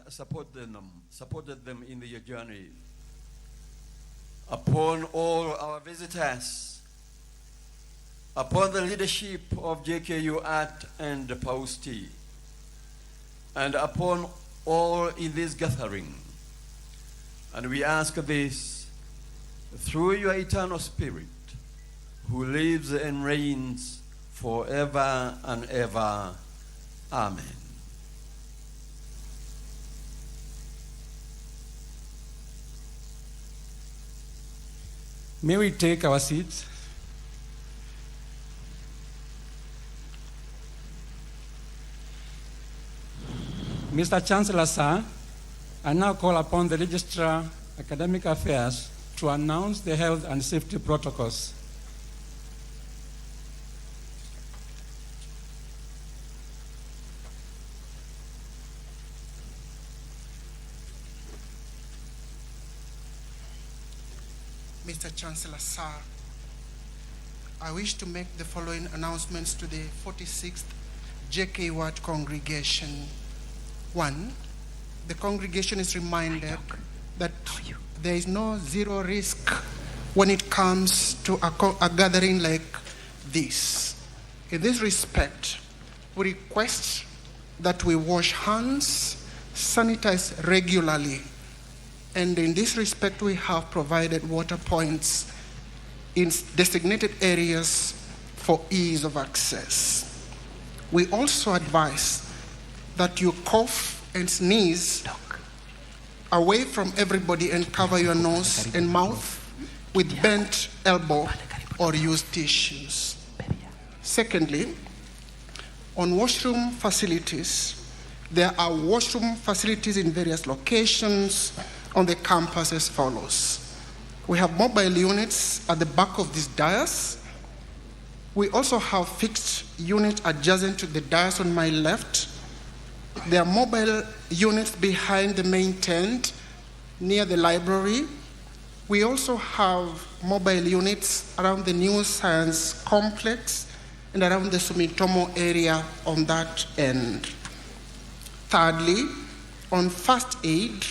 supported them in their journey. Upon all our visitors, upon the leadership of JKUAT and Pausti, and upon all in this gathering. And we ask this through your eternal Spirit, who lives and reigns forever and ever. Amen. May we take our seats? Mr. Chancellor, sir, I now call upon the Registrar, Academic Affairs, to announce the health and safety protocols. Mr. Chancellor, sir, I wish to make the following announcements to the 46th JKUAT congregation. 1, the congregation is reminded that there is no zero risk when it comes to a gathering like this. In this respect, we request that we wash hands, sanitize regularly, and in this respect, we have provided water points in designated areas for ease of access. We also advise that you cough and sneeze away from everybody and cover your nose and mouth with bent elbow or use tissues. Secondly, on washroom facilities, there are washroom facilities in various locations on the campus as follows. We have mobile units at the back of this dais. We also have fixed units adjacent to the dais on my left. There are mobile units behind the main tent near the library. We also have mobile units around the New Science Complex and around the Sumitomo area on that end. Thirdly, on first aid,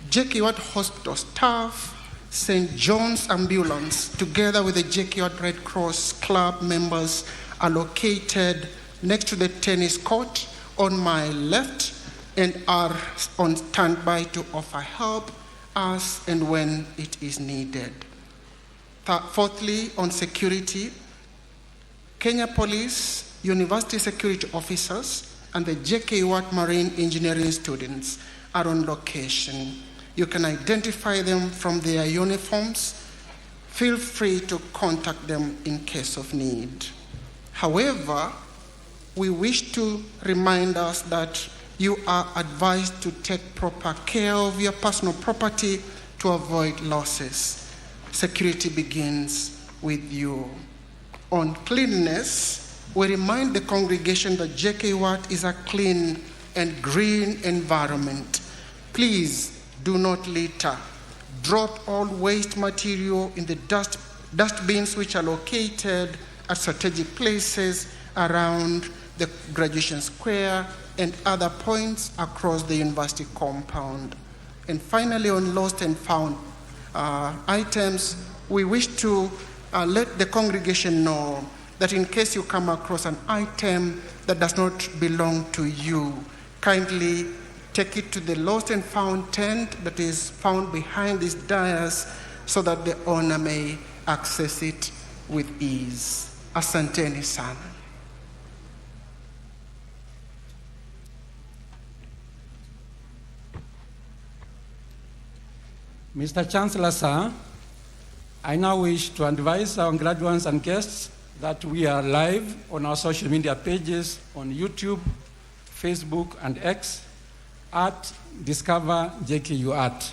JKUAT hospital staff, St. John's Ambulance, together with the JKUAT Red Cross Club members, are located next to the tennis court on my left and are on standby to offer help as and when it is needed. Fourthly, on security, Kenya Police, University Security Officers, and the JKUAT Marine Engineering students are on location. You can identify them from their uniforms. Feel free to contact them in case of need. However, we wish to remind us that you are advised to take proper care of your personal property to avoid losses. Security begins with you. On cleanliness, we remind the congregation that JKUAT is a clean and green environment. Please do not litter. Drop all waste material in the dust bins which are located at strategic places around the graduation square and other points across the university compound. And finally, on lost and found items, we wish to let the congregation know that in case you come across an item that does not belong to you, kindly take it to the lost and found tent that is found behind this dais so that the owner may access it with ease. Asanteni sana. Mr. Chancellor, sir, I now wish to advise our graduates and guests that we are live on our social media pages on YouTube, Facebook, and X at Discover JKUAT.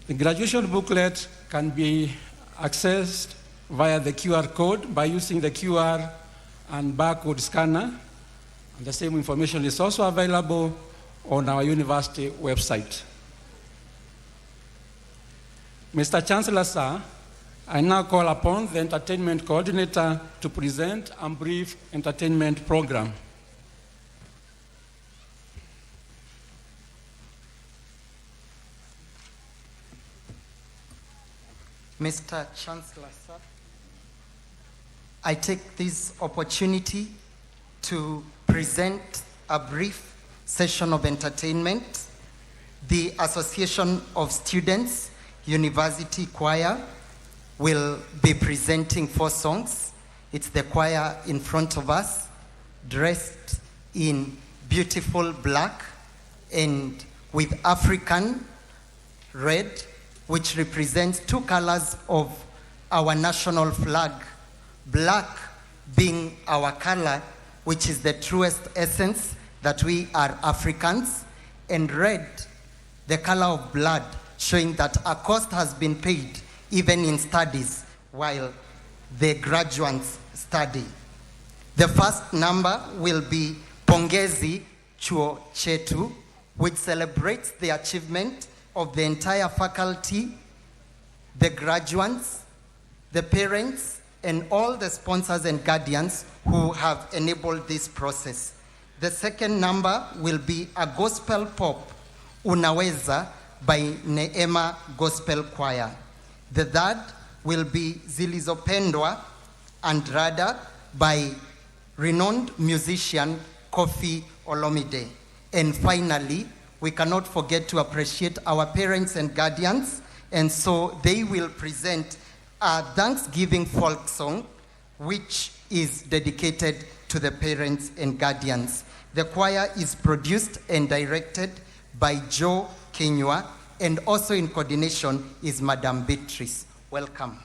The graduation booklet can be accessed via the QR code by using the QR and barcode scanner. And the same information is also available on our university website. Mr. Chancellor, sir, I now call upon the entertainment coordinator to present a brief entertainment program. Mr. Chancellor, sir, I take this opportunity to present a brief session of entertainment. The Association of Students University Choir will be presenting 4 songs. It's the choir in front of us, dressed in beautiful black and with African red, which represents 2 colors of our national flag. Black being our color, which is the truest essence that we are Africans, and red, the color of blood, showing that a cost has been paid even in studies while the graduates study. The first number will be Pongezi Chuo Chetu, which celebrates the achievement of the entire faculty, the graduates, the parents, and all the sponsors and guardians who have enabled this process. The second number will be a gospel pop, Unaweza, by Neema Gospel Choir. The third will be Zilizopendwa and Rada by renowned musician Kofi Olomide. And finally, we cannot forget to appreciate our parents and guardians, and so they will present a Thanksgiving folk song, which is dedicated to the parents and guardians. The choir is produced and directed by Joe Kenywa, and also in coordination is Madam Beatrice. Welcome.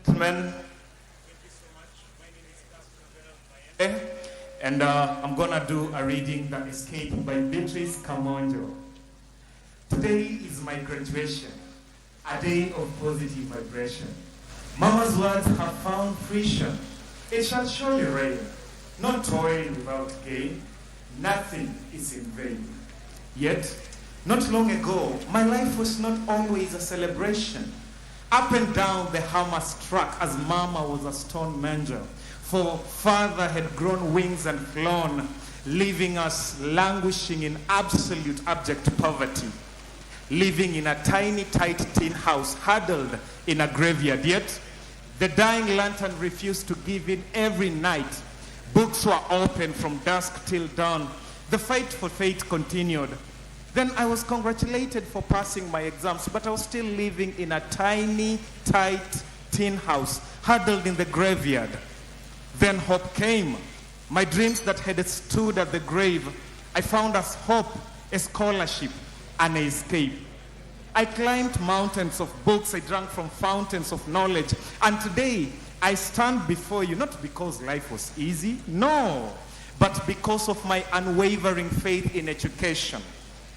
Gentlemen, thank you so much. My name is Pastor Veral Mayende, and I'm gonna do a reading that is Escape by Beatrice Kamonjo. Today is my graduation, a day of positive vibration. Mama's words have found fruition. It shall surely rain, no toil without gain, nothing is in vain. Yet, not long ago, my life was not always a celebration. Up and down the hammer struck as Mama was a stone manger, for Father had grown wings and flown, leaving us languishing in absolute abject poverty, living in a tiny, tight tin house, huddled in a graveyard. Yet, the dying lantern refused to give in every night. Books were open from dusk till dawn. The fight for faith continued. Then I was congratulated for passing my exams, but I was still living in a tiny, tight tin house, huddled in the graveyard. Then hope came. My dreams that had stood at the grave, I found as hope, a scholarship, and an escape. I climbed mountains of books, I drank from fountains of knowledge, and today I stand before you, not because life was easy, no, but because of my unwavering faith in education.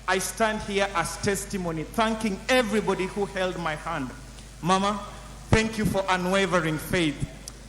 I stand here as testimony, thanking everybody who held my hand. Mama, thank you for unwavering faith.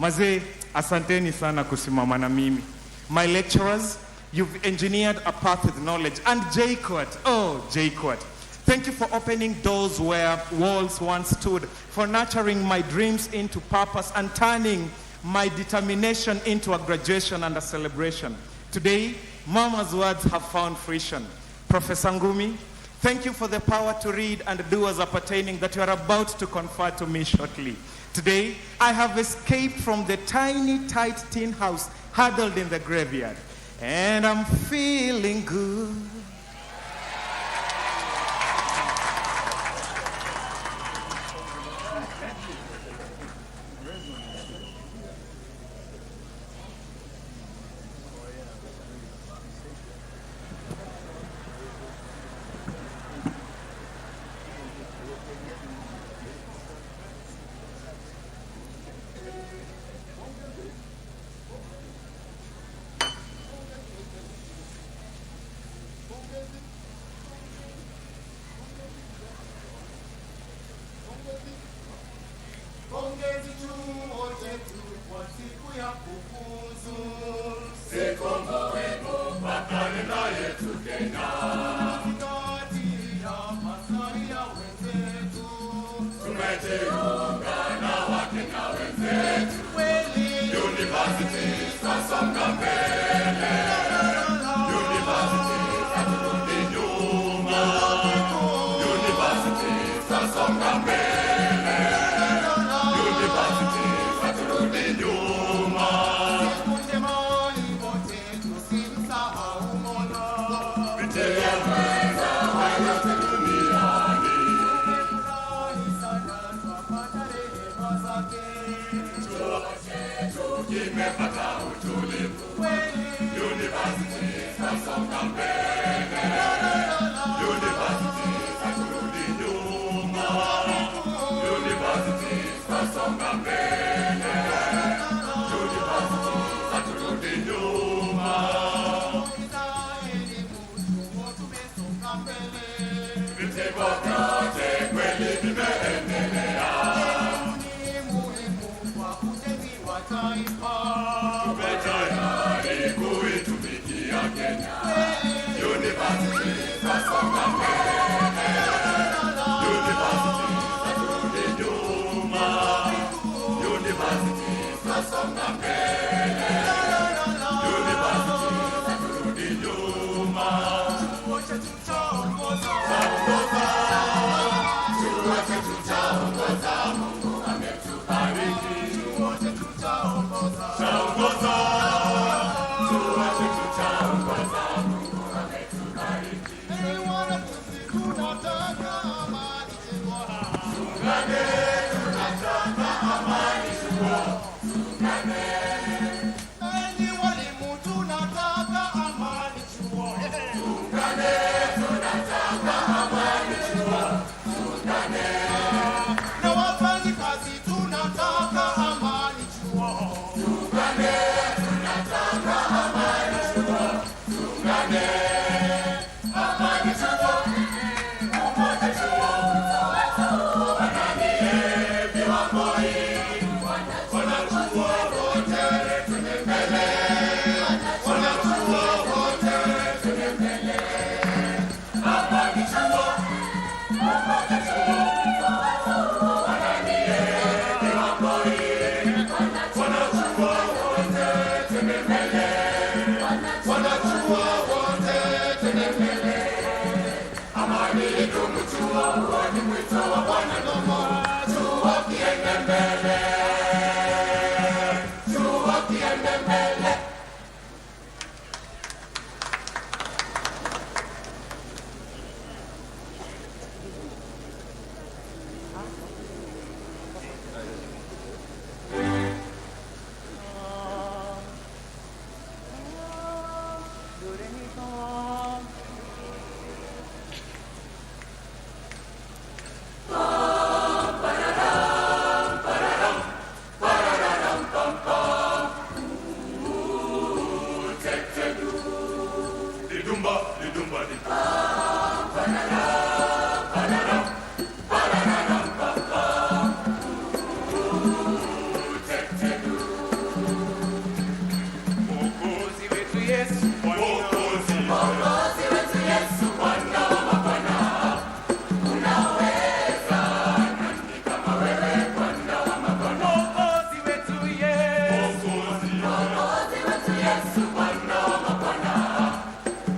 Mazee, asanteni sana kusimama na mimi. My lecturers, you've engineered a path with knowledge. And JKUAT, oh JKUAT, thank you for opening doors where walls once stood, for nurturing my dreams into purpose and turning my determination into a graduation and a celebration. Today, Mama's words have found fruition. Professor Ngumi, thank you for the power to read and do as appertaining that you are about to confer to me shortly. Today, I have escaped from the tiny, tight tin house huddled in the graveyard, and I'm feeling good.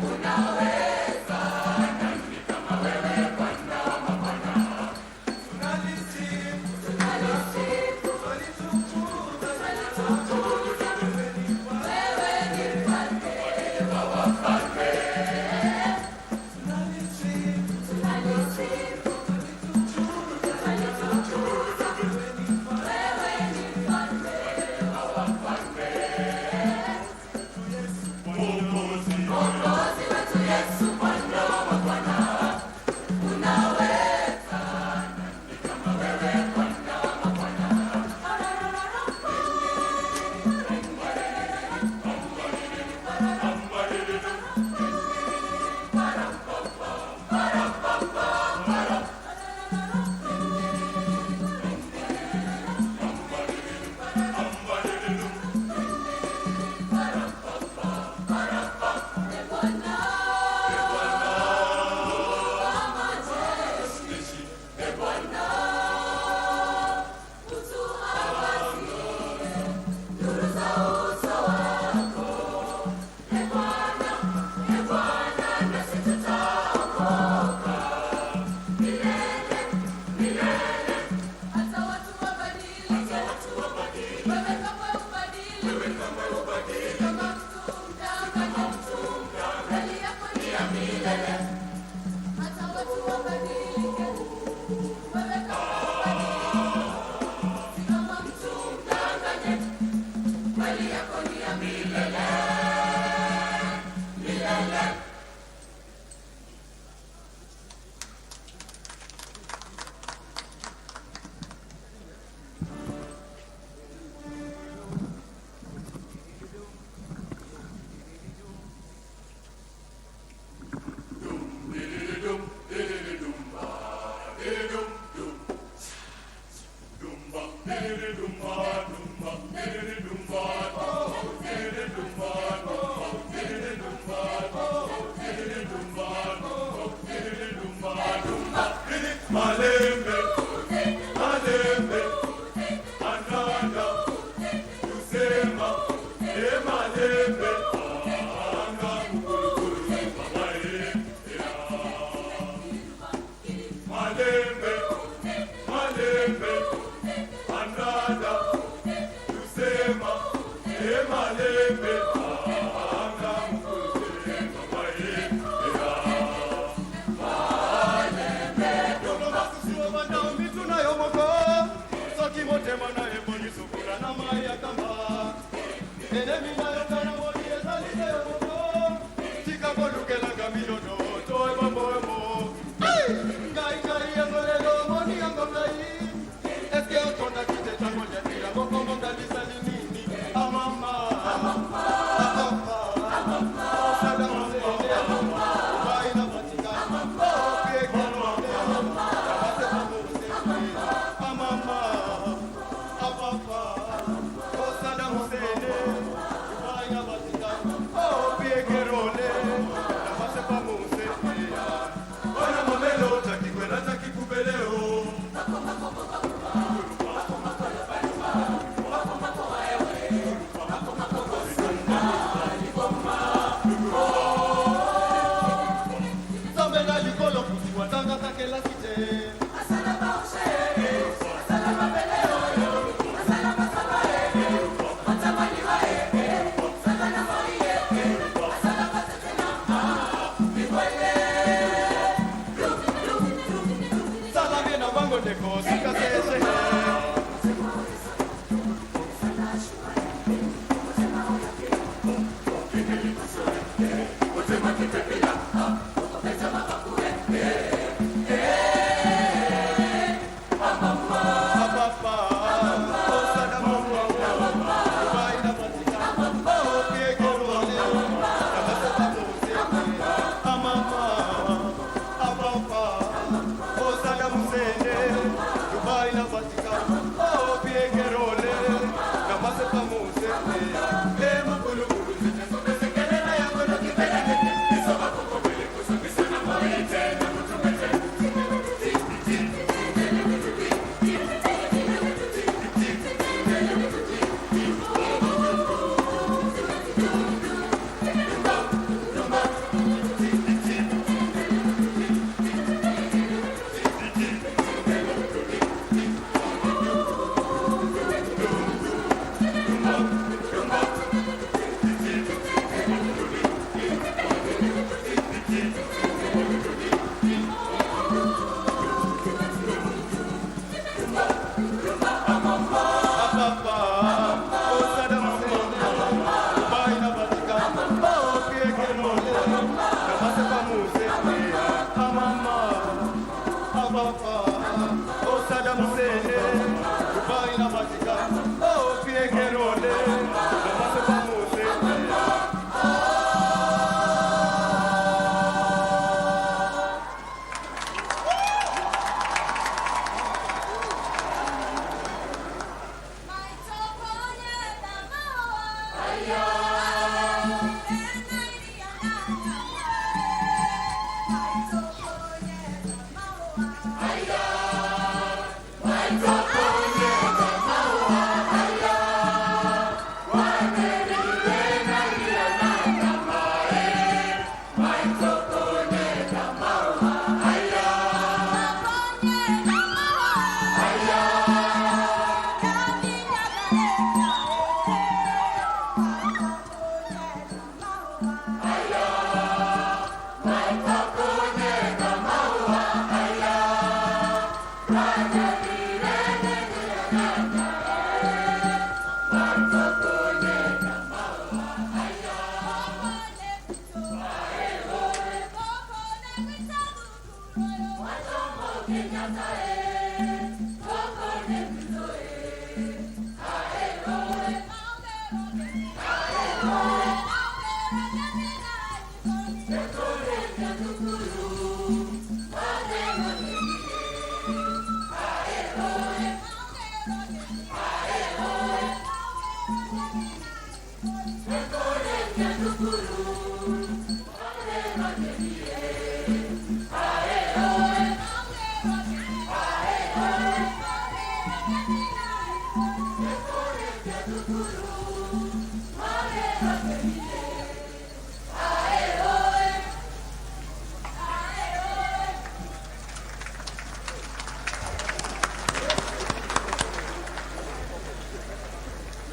Unaweza, nani kama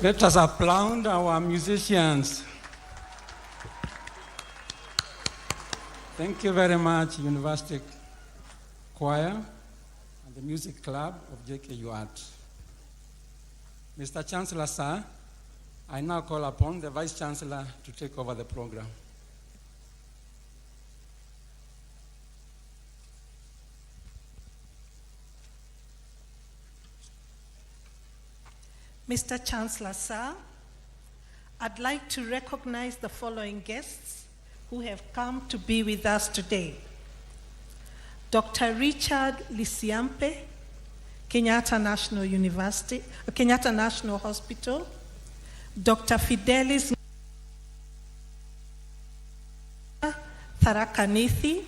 Let us applaud our musicians. Thank you very much, University Choir and the Music Club of JKUAT. Mr. Chancellor, sir, I now call upon the Vice Chancellor to take over the program. Mr. Chancellor, sir, I'd like to recognize the following guests who have come to be with us today. Dr. Richard Lisiampe, Kenyatta National Hospital. Dr. Fidelis Tharakanithi,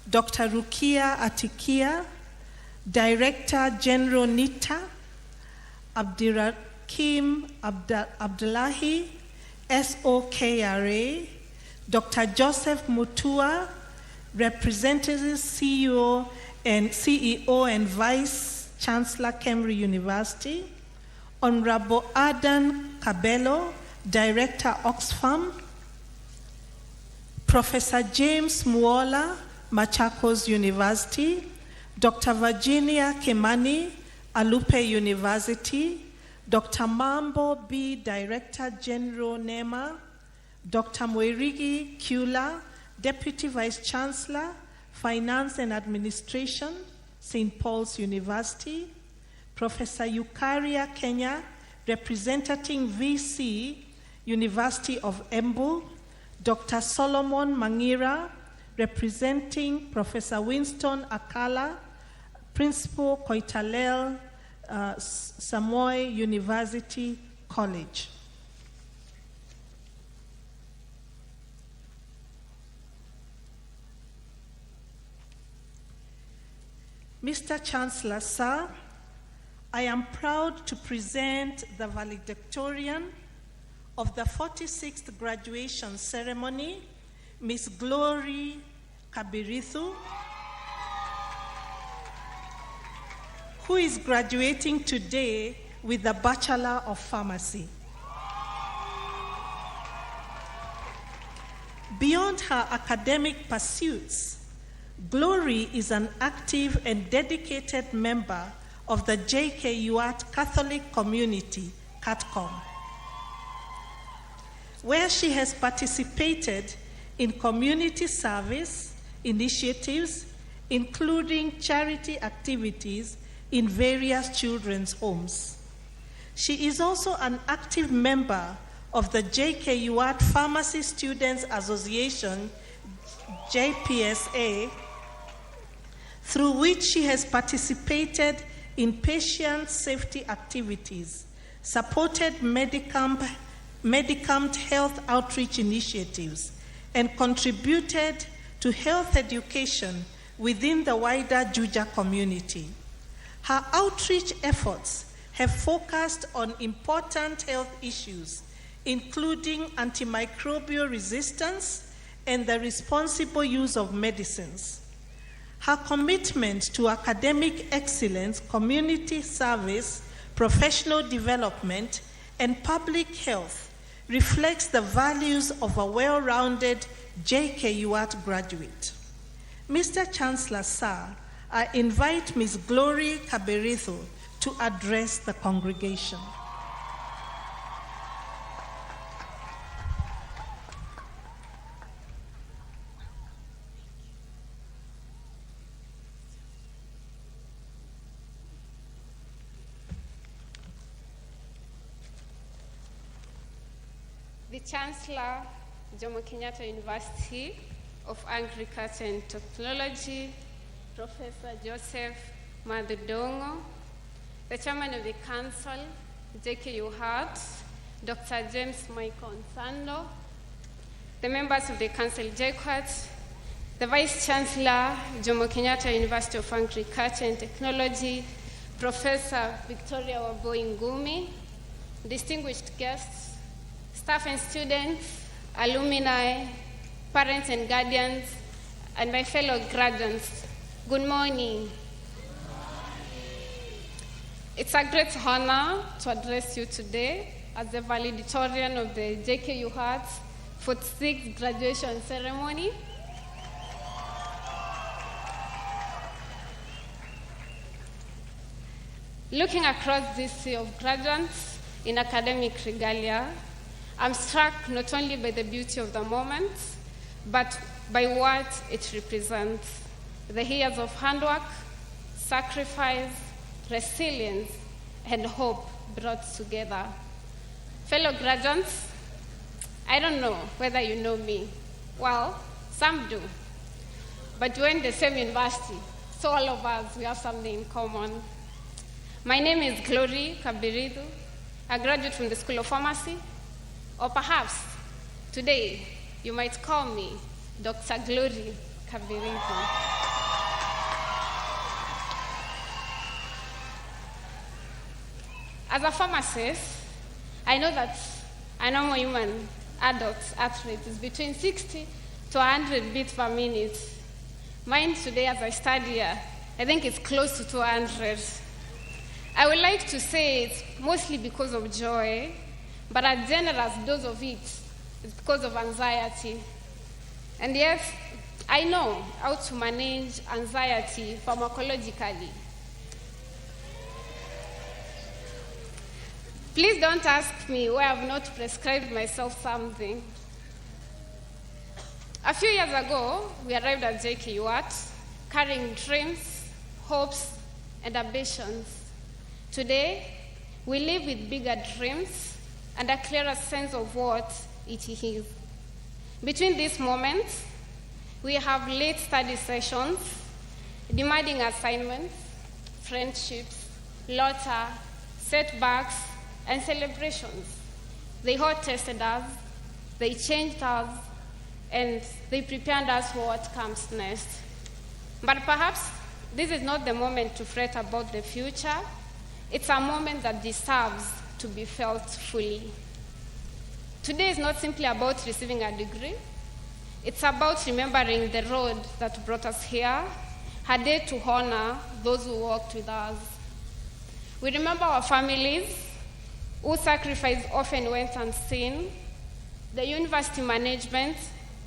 Dr. Rukia Atikia, Director General NITA, Abdirakim Abdullahi, SOKRA, Dr. Joseph Mutua, Representative CEO and Vice Chancellor, Kemri University, Honorable Adan Cabello, Director, Oxfam, Professor James Muola, Machakos University, Dr. Virginia Kimani, Alupe University, Dr. Mambo B, Director General NEMA, Dr. Moirigi Kula, Deputy Vice Chancellor, Finance and Administration, St. Paul's University, Professor Eukaria Kenya, representing VC, University of Embu, Dr. Solomon Mangira, representing Professor Winston Akala, Principal Koitalel Samoei University College. Mr. Chancellor, sir, I am proud to present the valedictorian of the 46th graduation ceremony, Miss Glory Kabirithu, who is graduating today with the Bachelor of Pharmacy. Beyond her academic pursuits, Glory is an active and dedicated member of the JKUAT Catholic Community, CATCOM, where she has participated in community service initiatives, including charity activities in various children's homes. She is also an active member of the JKUAT Pharmacy Students Association, JPSA, through which she has participated in patient safety activities, supported Medicamp health outreach initiatives, and contributed to health education within the wider Juja community. Her outreach efforts have focused on important health issues, including antimicrobial resistance and the responsible use of medicines. Her commitment to academic excellence, community service, professional development, and public health reflects the values of a well-rounded JKUAT graduate. Mr. Chancellor, sir, I invite Ms. Glory Kaberitho to address the congregation. the Chancellor, Jomo Kenyatta University of Agriculture and Technology, Professor Joseph Madudongo, the Chairman of the Council, JKUAT, Dr. James Michael Nsando, the members of the Council, JKUAT, the Vice Chancellor, Jomo Kenyatta University of Agriculture and Technology, Professor Victoria Wambui Ngumi, distinguished guests, staff and students, alumni, parents and guardians, and my fellow graduates, good morning. It's a great honor to address you today as the valedictorian of the JKUAT's 46th graduation ceremony. Looking across this sea of graduates in academic regalia, I'm struck not only by the beauty of the moment, but by what it represents. The years of handwork, sacrifice, resilience, and hope brought together. Fellow graduates, I don't know whether you know me. Well, some do. But we're in the same university, so all of us, we have something in common. My name is Glory Kabiridu, a graduate from the School of Pharmacy, or perhaps today you might call me Dr. Glory Kabiridu. As a pharmacist, I know that a normal human adult heart rate is between 60 to 100 beats per minute. Mine today, as I study here, I think it's close to 200. I would like to say it's mostly because of joy, but a generous dose of it is because of anxiety. And yes, I know how to manage anxiety pharmacologically. Please don't ask me why I've not prescribed myself something. A few years ago, we arrived at JKUAT carrying dreams, hopes, and ambitions. Today, we live with bigger dreams and a clearer sense of what it is. Between these moments, we have late study sessions, demanding assignments, friendships, laughter, setbacks, and celebrations. They hot tested us, they changed us, and they prepared us for what comes next. But perhaps this is not the moment to fret about the future. It's a moment that deserves to be felt fully. Today is not simply about receiving a degree. It's about remembering the road that brought us here, a day to honor those who walked with us. We remember our families, whose sacrifice often went unseen, the university management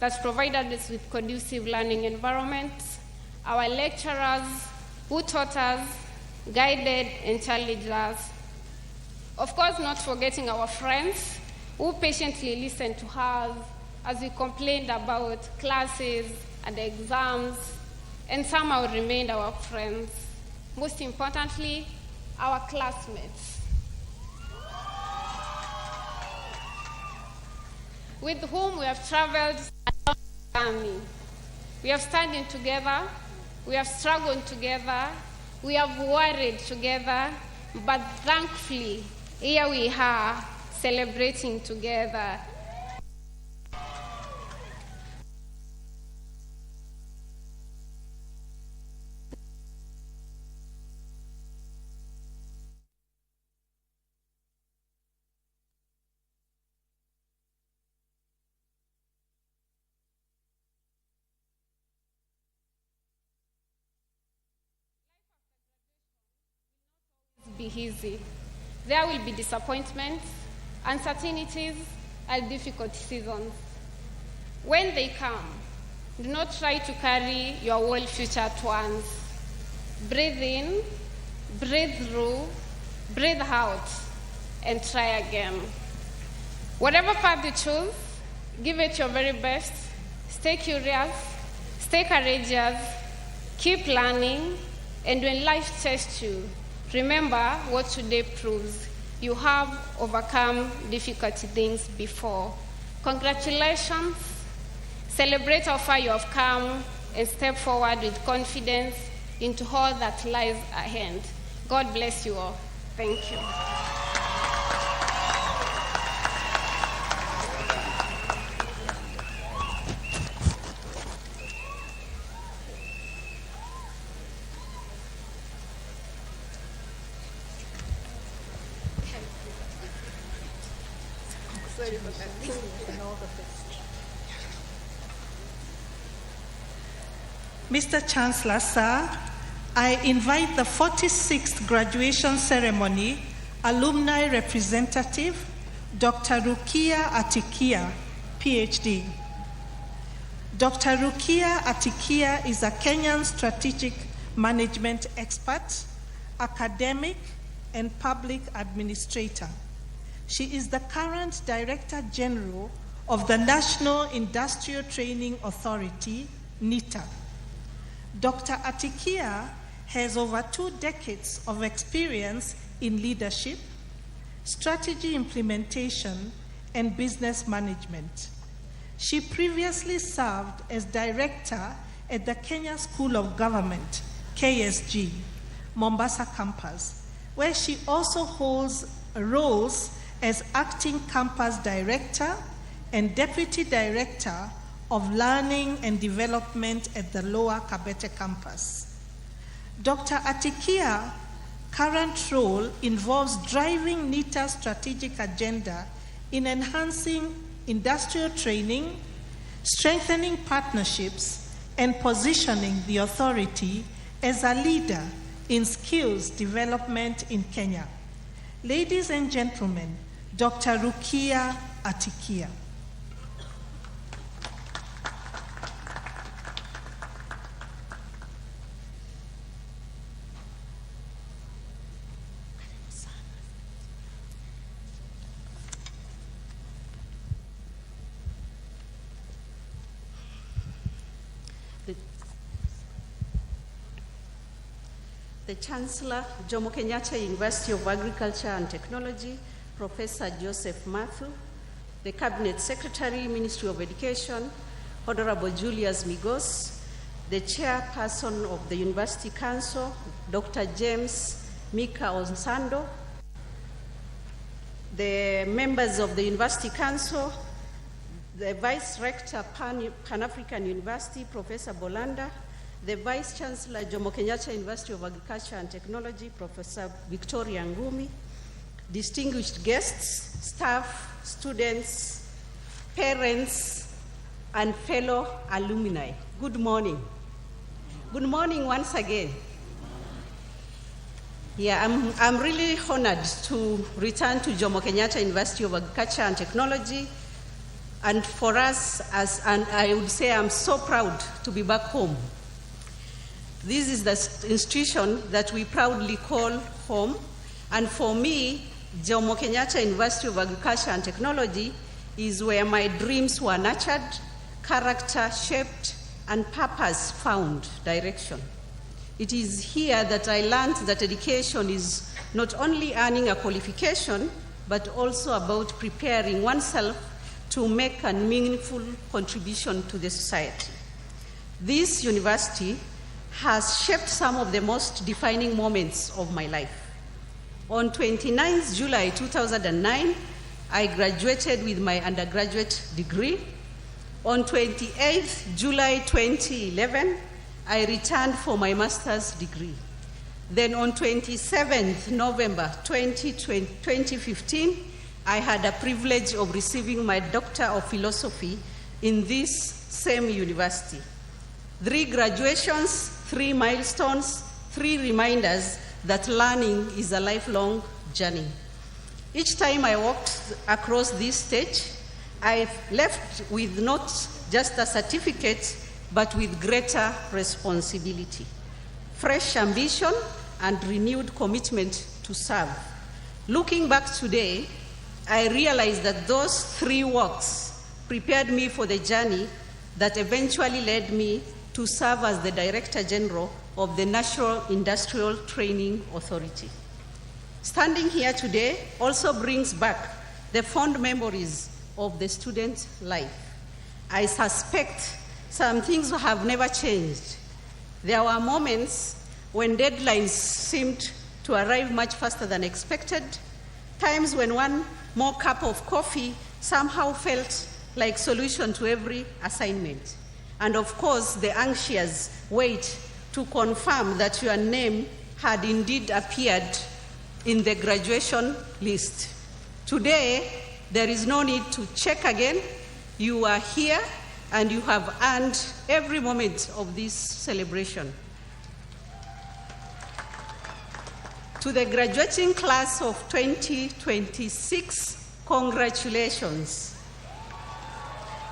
that provided us with conducive learning environments, our lecturers who taught us, guided and challenged us. Of course, not forgetting our friends who patiently listened to us as we complained about classes and exams, and somehow remained our friends. Most importantly, our classmates, with whom we have traveled a long journey. We have studied together, we have struggled together, we have worried together, but thankfully, here we are celebrating together. Be easy. There will be disappointments, uncertainties, and difficult seasons. When they come, do not try to carry your whole future at once. Breathe in, breathe through, breathe out, and try again. Whatever path you choose, give it your very best. Stay curious, stay courageous, keep learning, and when life tests you, remember what today proves. You have overcome difficult things before. Congratulations. Celebrate how far you have come and step forward with confidence into all that lies ahead. God bless you all. Thank you. Mr. Chancellor, sir, I invite the 46th graduation ceremony alumni representative, Dr. Rukia Atikia, PhD. Dr. Rukia Atikia is a Kenyan strategic management expert, academic, and public administrator. She is the current Director General of the National Industrial Training Authority, NITA. Dr. Atikia has over 2 decades of experience in leadership, strategy implementation, and business management. She previously served as director at the Kenya School of Government, KSG, Mombasa campus, where she also holds roles as acting campus director and deputy director of Learning and Development at the Lower Kabete campus. Dr. Atikia's current role involves driving NITA's strategic agenda in enhancing industrial training, strengthening partnerships, and positioning the authority as a leader in skills development in Kenya. Ladies and gentlemen, Dr. Rukia Atikia. The Chancellor, Jomo Kenyatta University of Agriculture and Technology, Professor Joseph Matthew, the Cabinet Secretary, Ministry of Education, Honorable Julius Migos, the Chairperson of the University Council, Dr. James Mika Onsando, the members of the University Council, the Vice Rector, Pan-African University, Professor Bolanda, the Vice Chancellor, Jomo Kenyatta University of Agriculture and Technology, Professor Victoria Ngumi, distinguished guests, staff, students, parents, and fellow alumni. Good morning. Good morning once again. Yeah, I'm really honored to return to Jomo Kenyatta University of Agriculture and Technology. And for us, and I would say I'm so proud to be back home. This is the institution that we proudly call home. And for me, Jomo Kenyatta University of Agriculture and Technology is where my dreams were nurtured, character shaped, and purpose found direction. It is here that I learned that education is not only earning a qualification, but also about preparing oneself to make a meaningful contribution to the society. This university has shaped some of the most defining moments of my life. On 29th July 2009, I graduated with my undergraduate degree. On 28th July 2011, I returned for my master's degree. Then on 27th November 2015, I had a privilege of receiving my Doctor of Philosophy in this same university. 3 graduations, 3 milestones, 3 reminders that learning is a lifelong journey. Each time I walked across this stage, I left with not just a certificate, but with greater responsibility, fresh ambition, and renewed commitment to serve. Looking back today, I realize that those 3 walks prepared me for the journey that eventually led me to serve as the Director General of the National Industrial Training Authority. Standing here today also brings back the fond memories of the student life. I suspect some things have never changed. There were moments when deadlines seemed to arrive much faster than expected, times when one more cup of coffee somehow felt like solution to every assignment. And of course, the anxious wait to confirm that your name had indeed appeared in the graduation list. Today, there is no need to check again. You are here and you have earned every moment of this celebration. To the graduating class of 2026, congratulations.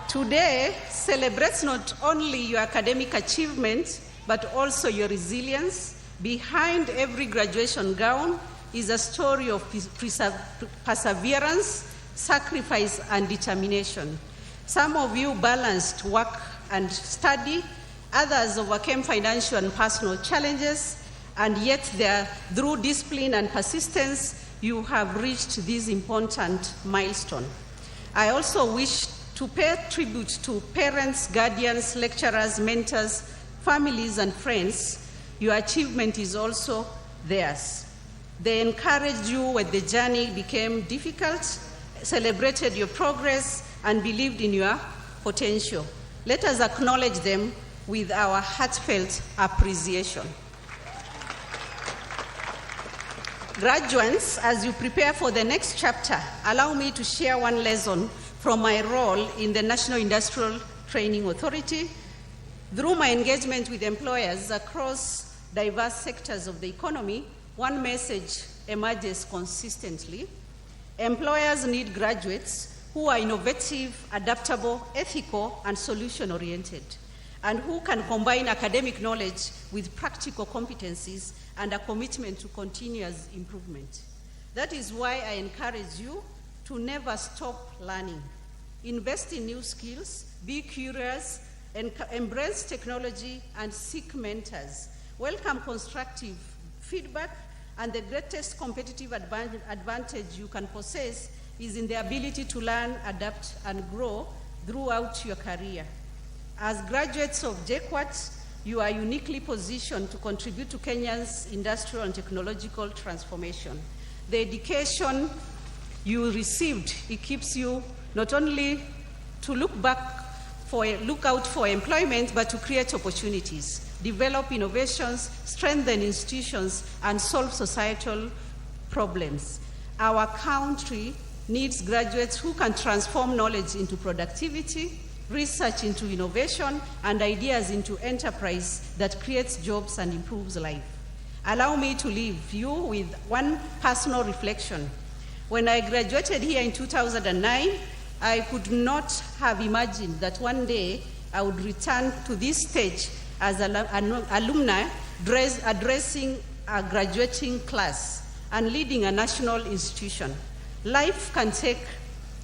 Today celebrates not only your academic achievement, but also your resilience. Behind every graduation gown is a story of perseverance, sacrifice, and determination. Some of you balanced work and study, others overcame financial and personal challenges, and yet through discipline and persistence, you have reached this important milestone. I also wish to pay tribute to parents, guardians, lecturers, mentors, families, and friends. Your achievement is also theirs. They encouraged you when the journey became difficult, celebrated your progress, and believed in your potential. Let us acknowledge them with our heartfelt appreciation. Graduates, as you prepare for the next chapter, allow me to share one lesson from my role in the National Industrial Training Authority. Through my engagement with employers across diverse sectors of the economy, one message emerges consistently. Employers need graduates who are innovative, adaptable, ethical, and solution-oriented, and who can combine academic knowledge with practical competencies and a commitment to continuous improvement. That is why I encourage you to never stop learning. Invest in new skills, be curious, embrace technology, and seek mentors. Welcome constructive feedback, and the greatest competitive advantage you can possess is in the ability to learn, adapt, and grow throughout your career. As graduates of JKUAT, you are uniquely positioned to contribute to Kenya's industrial and technological transformation. The education you received, it keeps you not only to look out for employment, but to create opportunities, develop innovations, strengthen institutions, and solve societal problems. Our country needs graduates who can transform knowledge into productivity, research into innovation, and ideas into enterprise that creates jobs and improves life. Allow me to leave you with one personal reflection. When I graduated here in 2009, I could not have imagined that one day I would return to this stage as an alumni addressing a graduating class and leading a national institution. Life can take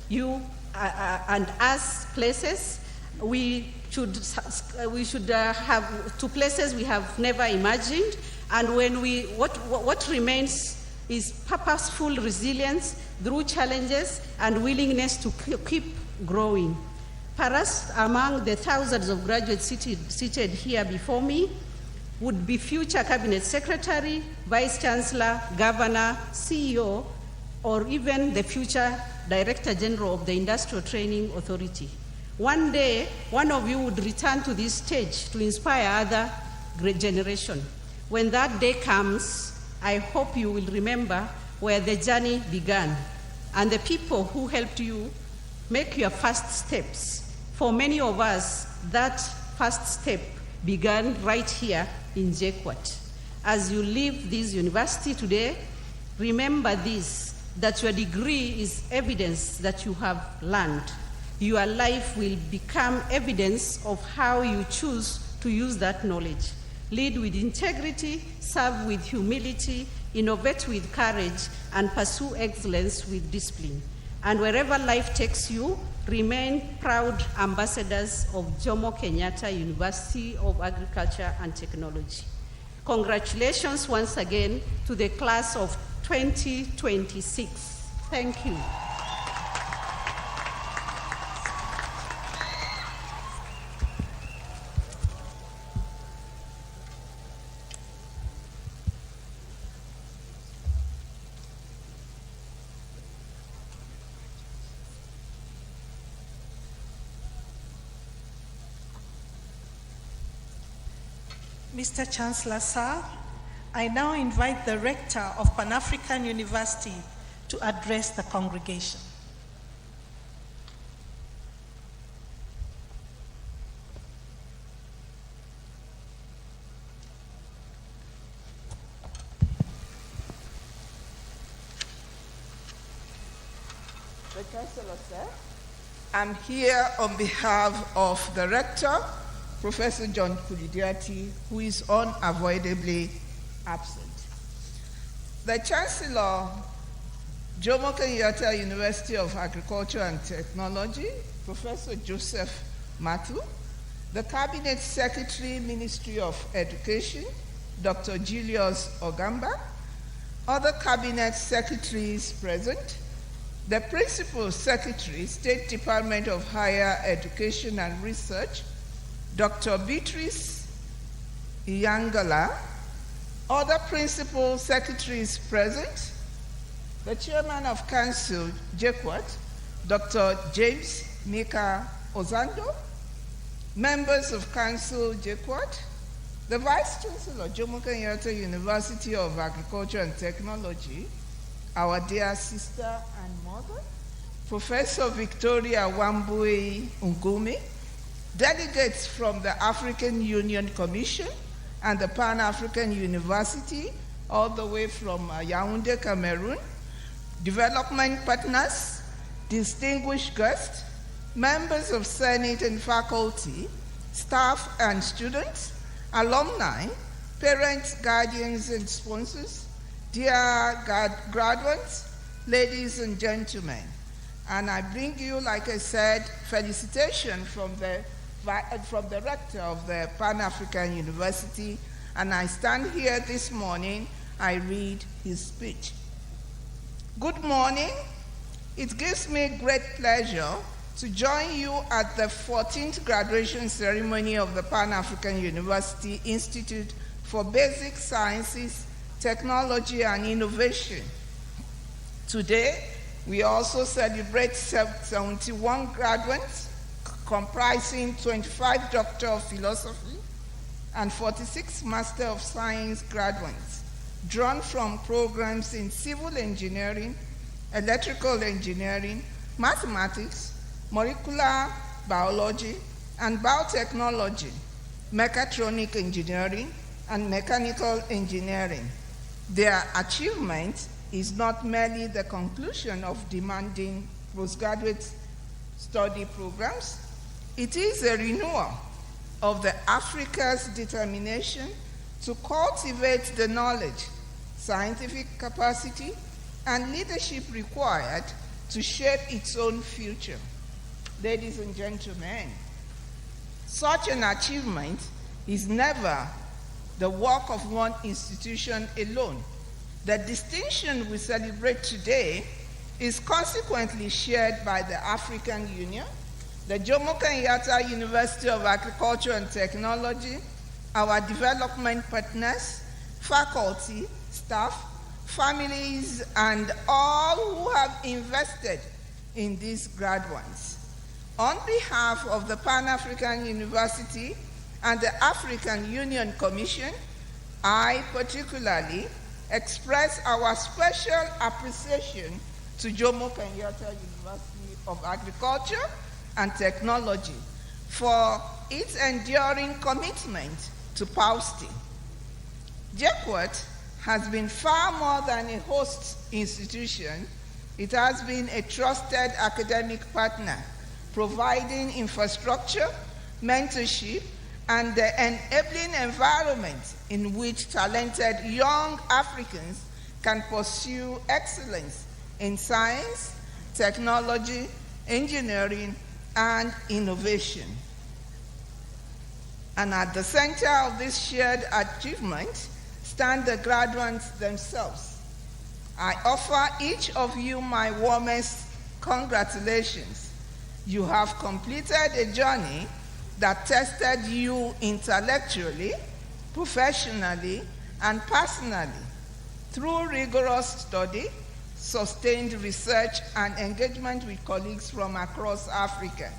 you and us places. We should have to places we have never imagined, and what remains is purposeful resilience through challenges and willingness to keep growing. Perhaps among the thousands of graduates seated here before me would be future cabinet secretary, vice chancellor, governor, CEO, or even the future Director General of the Industrial Training Authority. One day, one of you would return to this stage to inspire other great generation. When that day comes, I hope you will remember where the journey began and the people who helped you make your first steps. For many of us, that first step began right here in JKUAT. As you leave this university today, remember this, that your degree is evidence that you have learned. Your life will become evidence of how you choose to use that knowledge. Lead with integrity, serve with humility, innovate with courage, and pursue excellence with discipline. And wherever life takes you, remain proud ambassadors of Jomo Kenyatta University of Agriculture and Technology. Congratulations once again to the class of 2026. Thank you. Mr. Chancellor, sir, I now invite the Rector of Pan-African University to address the congregation. The Chancellor, sir, I'm here on behalf of the Rector, Professor John Kulidiati, who is unavoidably absent. The Chancellor, Jomo Kenyatta University of Agriculture and Technology, Professor Joseph Matthew, the Cabinet Secretary, Ministry of Education, Dr. Julius Ogamba, other Cabinet Secretaries present, the Principal Secretary, State Department of Higher Education and Research, Dr. Beatrice Iyangala, other Principal Secretaries present, the Chairman of Council, JKUAT, Dr. James Mika Ozando, members of Council, JKUAT, the Vice Chancellor, Jomo Kenyatta University of Agriculture and Technology, our dear sister and mother, Professor Victoria Wambui Ngumi, delegates from the African Union Commission and the Pan-African University, all the way from Yaoundé, Cameroon, development partners, distinguished guests, members of Senate and faculty, staff and students, alumni, parents, guardians, and sponsors, dear graduates, ladies and gentlemen, and I bring you, like I said, felicitation from the rector of the Pan-African University, and I stand here this morning, I read his speech. Good morning. It gives me great pleasure to join you at the 14th graduation ceremony of the Pan-African University Institute for Basic Sciences, Technology and Innovation. Today, we also celebrate 71 graduates, comprising 25 Doctor of Philosophy and 46 Master of Science graduates, drawn from programs in civil engineering, electrical engineering, mathematics, molecular biology, and biotechnology, mechatronic engineering, and mechanical engineering. Their achievement is not merely the conclusion of demanding postgraduate study programs, it is a renewal of the Africa's determination to cultivate the knowledge, scientific capacity, and leadership required to shape its own future. Ladies and gentlemen, such an achievement is never the work of one institution alone. The distinction we celebrate today is consequently shared by the African Union, the Jomo Kenyatta University of Agriculture and Technology, our development partners, faculty, staff, families, and all who have invested in these graduates. On behalf of the Pan-African University and the African Union Commission, I particularly express our special appreciation to Jomo Kenyatta University of Agriculture and Technology for its enduring commitment to PAUSTI. JKUAT has been far more than a host institution. It has been a trusted academic partner, providing infrastructure, mentorship, and the enabling environment in which talented young Africans can pursue excellence in science, technology, engineering, and innovation. And at the center of this shared achievement stand the graduates themselves. I offer each of you my warmest congratulations. You have completed a journey that tested you intellectually, professionally, and personally. Through rigorous study, sustained research, and engagement with colleagues from across Africa,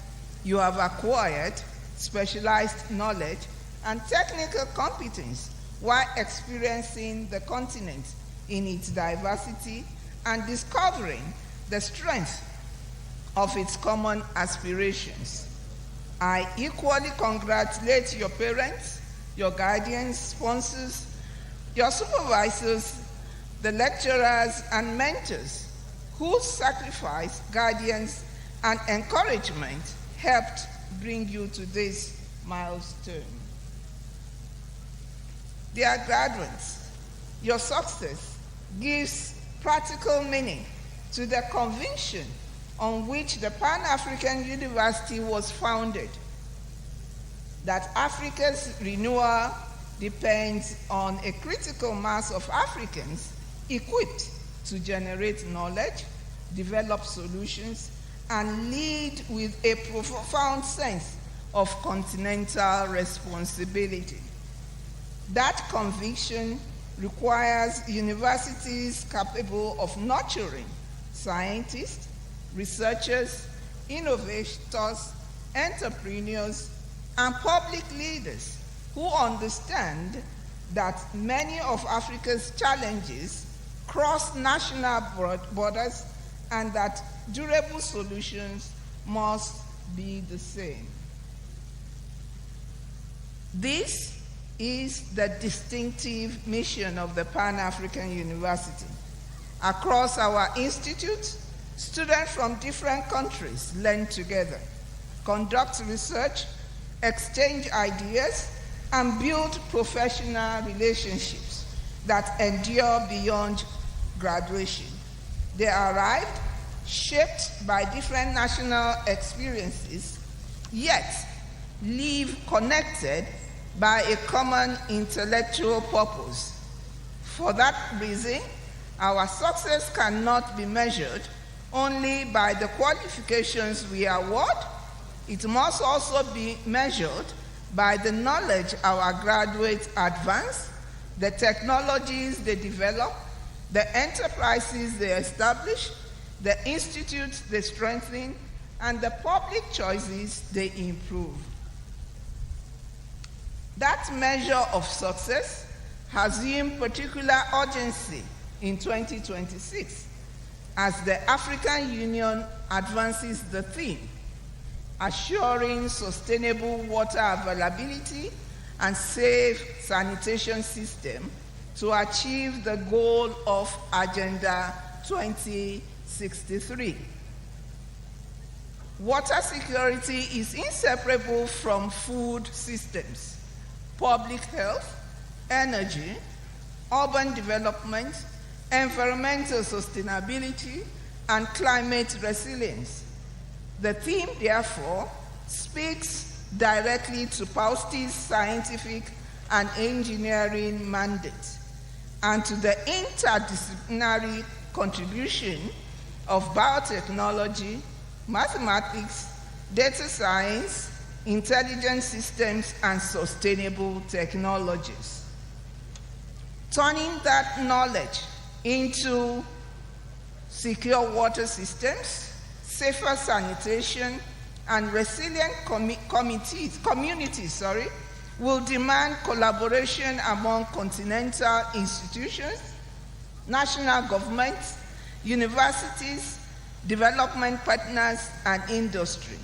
you have acquired specialized knowledge and technical competence while experiencing the continent in its diversity and discovering the strength of its common aspirations. I equally congratulate your parents, your guardians, sponsors, your supervisors, the lecturers and mentors whose sacrifice, guidance, and encouragement helped bring you to this milestone. Dear graduates, your success gives practical meaning to the conviction on which the Pan-African University was founded, that Africa's renewal depends on a critical mass of Africans equipped to generate knowledge, develop solutions, and lead with a profound sense of continental responsibility. That conviction requires universities capable of nurturing scientists, researchers, innovators, entrepreneurs, and public leaders who understand that many of Africa's challenges cross national borders and that durable solutions must be the same. This is the distinctive mission of the Pan-African University. Across our institute, students from different countries learn together, conduct research, exchange ideas, and build professional relationships that endure beyond graduation. They arrived shaped by different national experiences, yet live connected by a common intellectual purpose. For that reason, our success cannot be measured only by the qualifications we award. It must also be measured by the knowledge our graduates advance, the technologies they develop, the enterprises they establish, the institutes they strengthen, and the public choices they improve. That measure of success has assumed particular urgency in 2026 as the African Union advances the theme, assuring sustainable water availability and safe sanitation system to achieve the goal of Agenda 2063. Water security is inseparable from food systems, public health, energy, urban development, environmental sustainability, and climate resilience. The theme, therefore, speaks directly to PAUSTI's scientific and engineering mandate and to the interdisciplinary contribution of biotechnology, mathematics, data science, intelligent systems, and sustainable technologies. Turning that knowledge into secure water systems, safer sanitation, and resilient communities will demand collaboration among continental institutions, national governments, universities, development partners, and industry.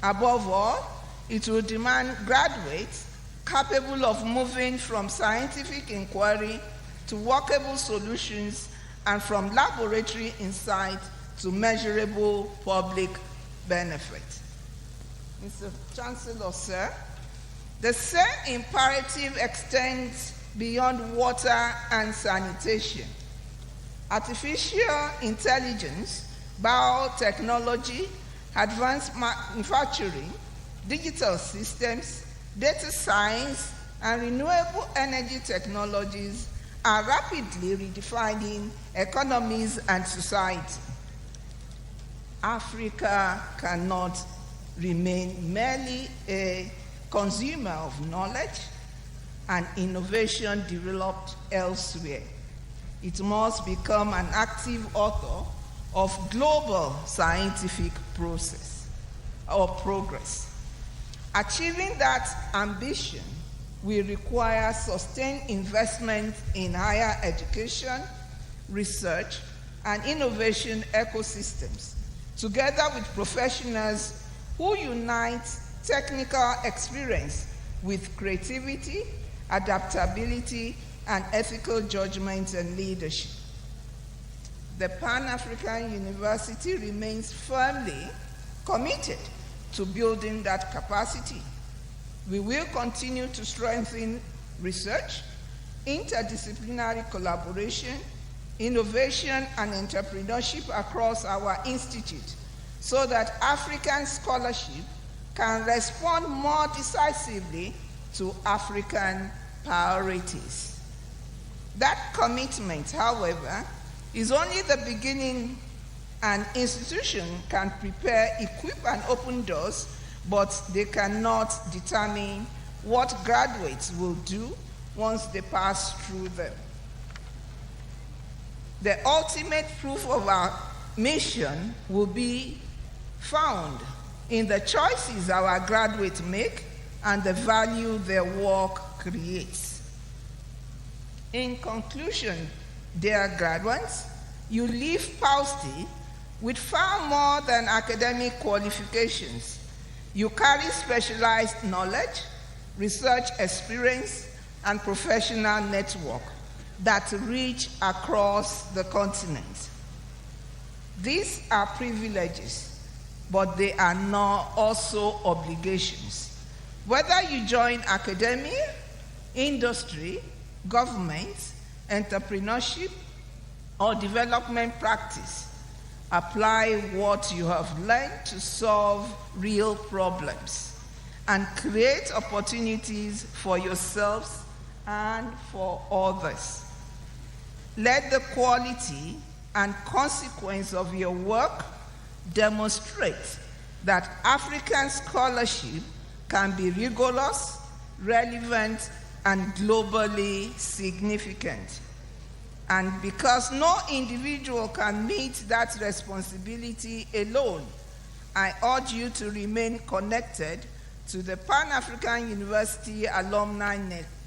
Above all, it will demand graduates capable of moving from scientific inquiry to workable solutions and from laboratory insight to measurable public benefit. Mr. Chancellor, sir, the same imperative extends beyond water and sanitation. Artificial intelligence, biotechnology, advanced manufacturing, digital systems, data science, and renewable energy technologies are rapidly redefining economies and society. Africa cannot remain merely a consumer of knowledge and innovation developed elsewhere. It must become an active author of global scientific process or progress. Achieving that ambition will require sustained investment in higher education, research, and innovation ecosystems, together with professionals who unite technical experience with creativity, adaptability, and ethical judgment and leadership. The Pan-African University remains firmly committed to building that capacity. We will continue to strengthen research, interdisciplinary collaboration, innovation, and entrepreneurship across our institute so that African scholarship can respond more decisively to African priorities. That commitment, however, is only the beginning. An institution can prepare, equip, and open doors, but they cannot determine what graduates will do once they pass through them. The ultimate proof of our mission will be found in the choices our graduates make and the value their work creates. In conclusion, dear graduates, you leave PAUSTI with far more than academic qualifications. You carry specialized knowledge, research experience, and professional network that reach across the continent. These are privileges, but they are not also obligations. Whether you join academia, industry, government, entrepreneurship, or development practice, apply what you have learned to solve real problems and create opportunities for yourselves and for others. Let the quality and consequence of your work demonstrate that African scholarship can be rigorous, relevant, and globally significant. And because no individual can meet that responsibility alone, I urge you to remain connected to the Pan-African University Alumni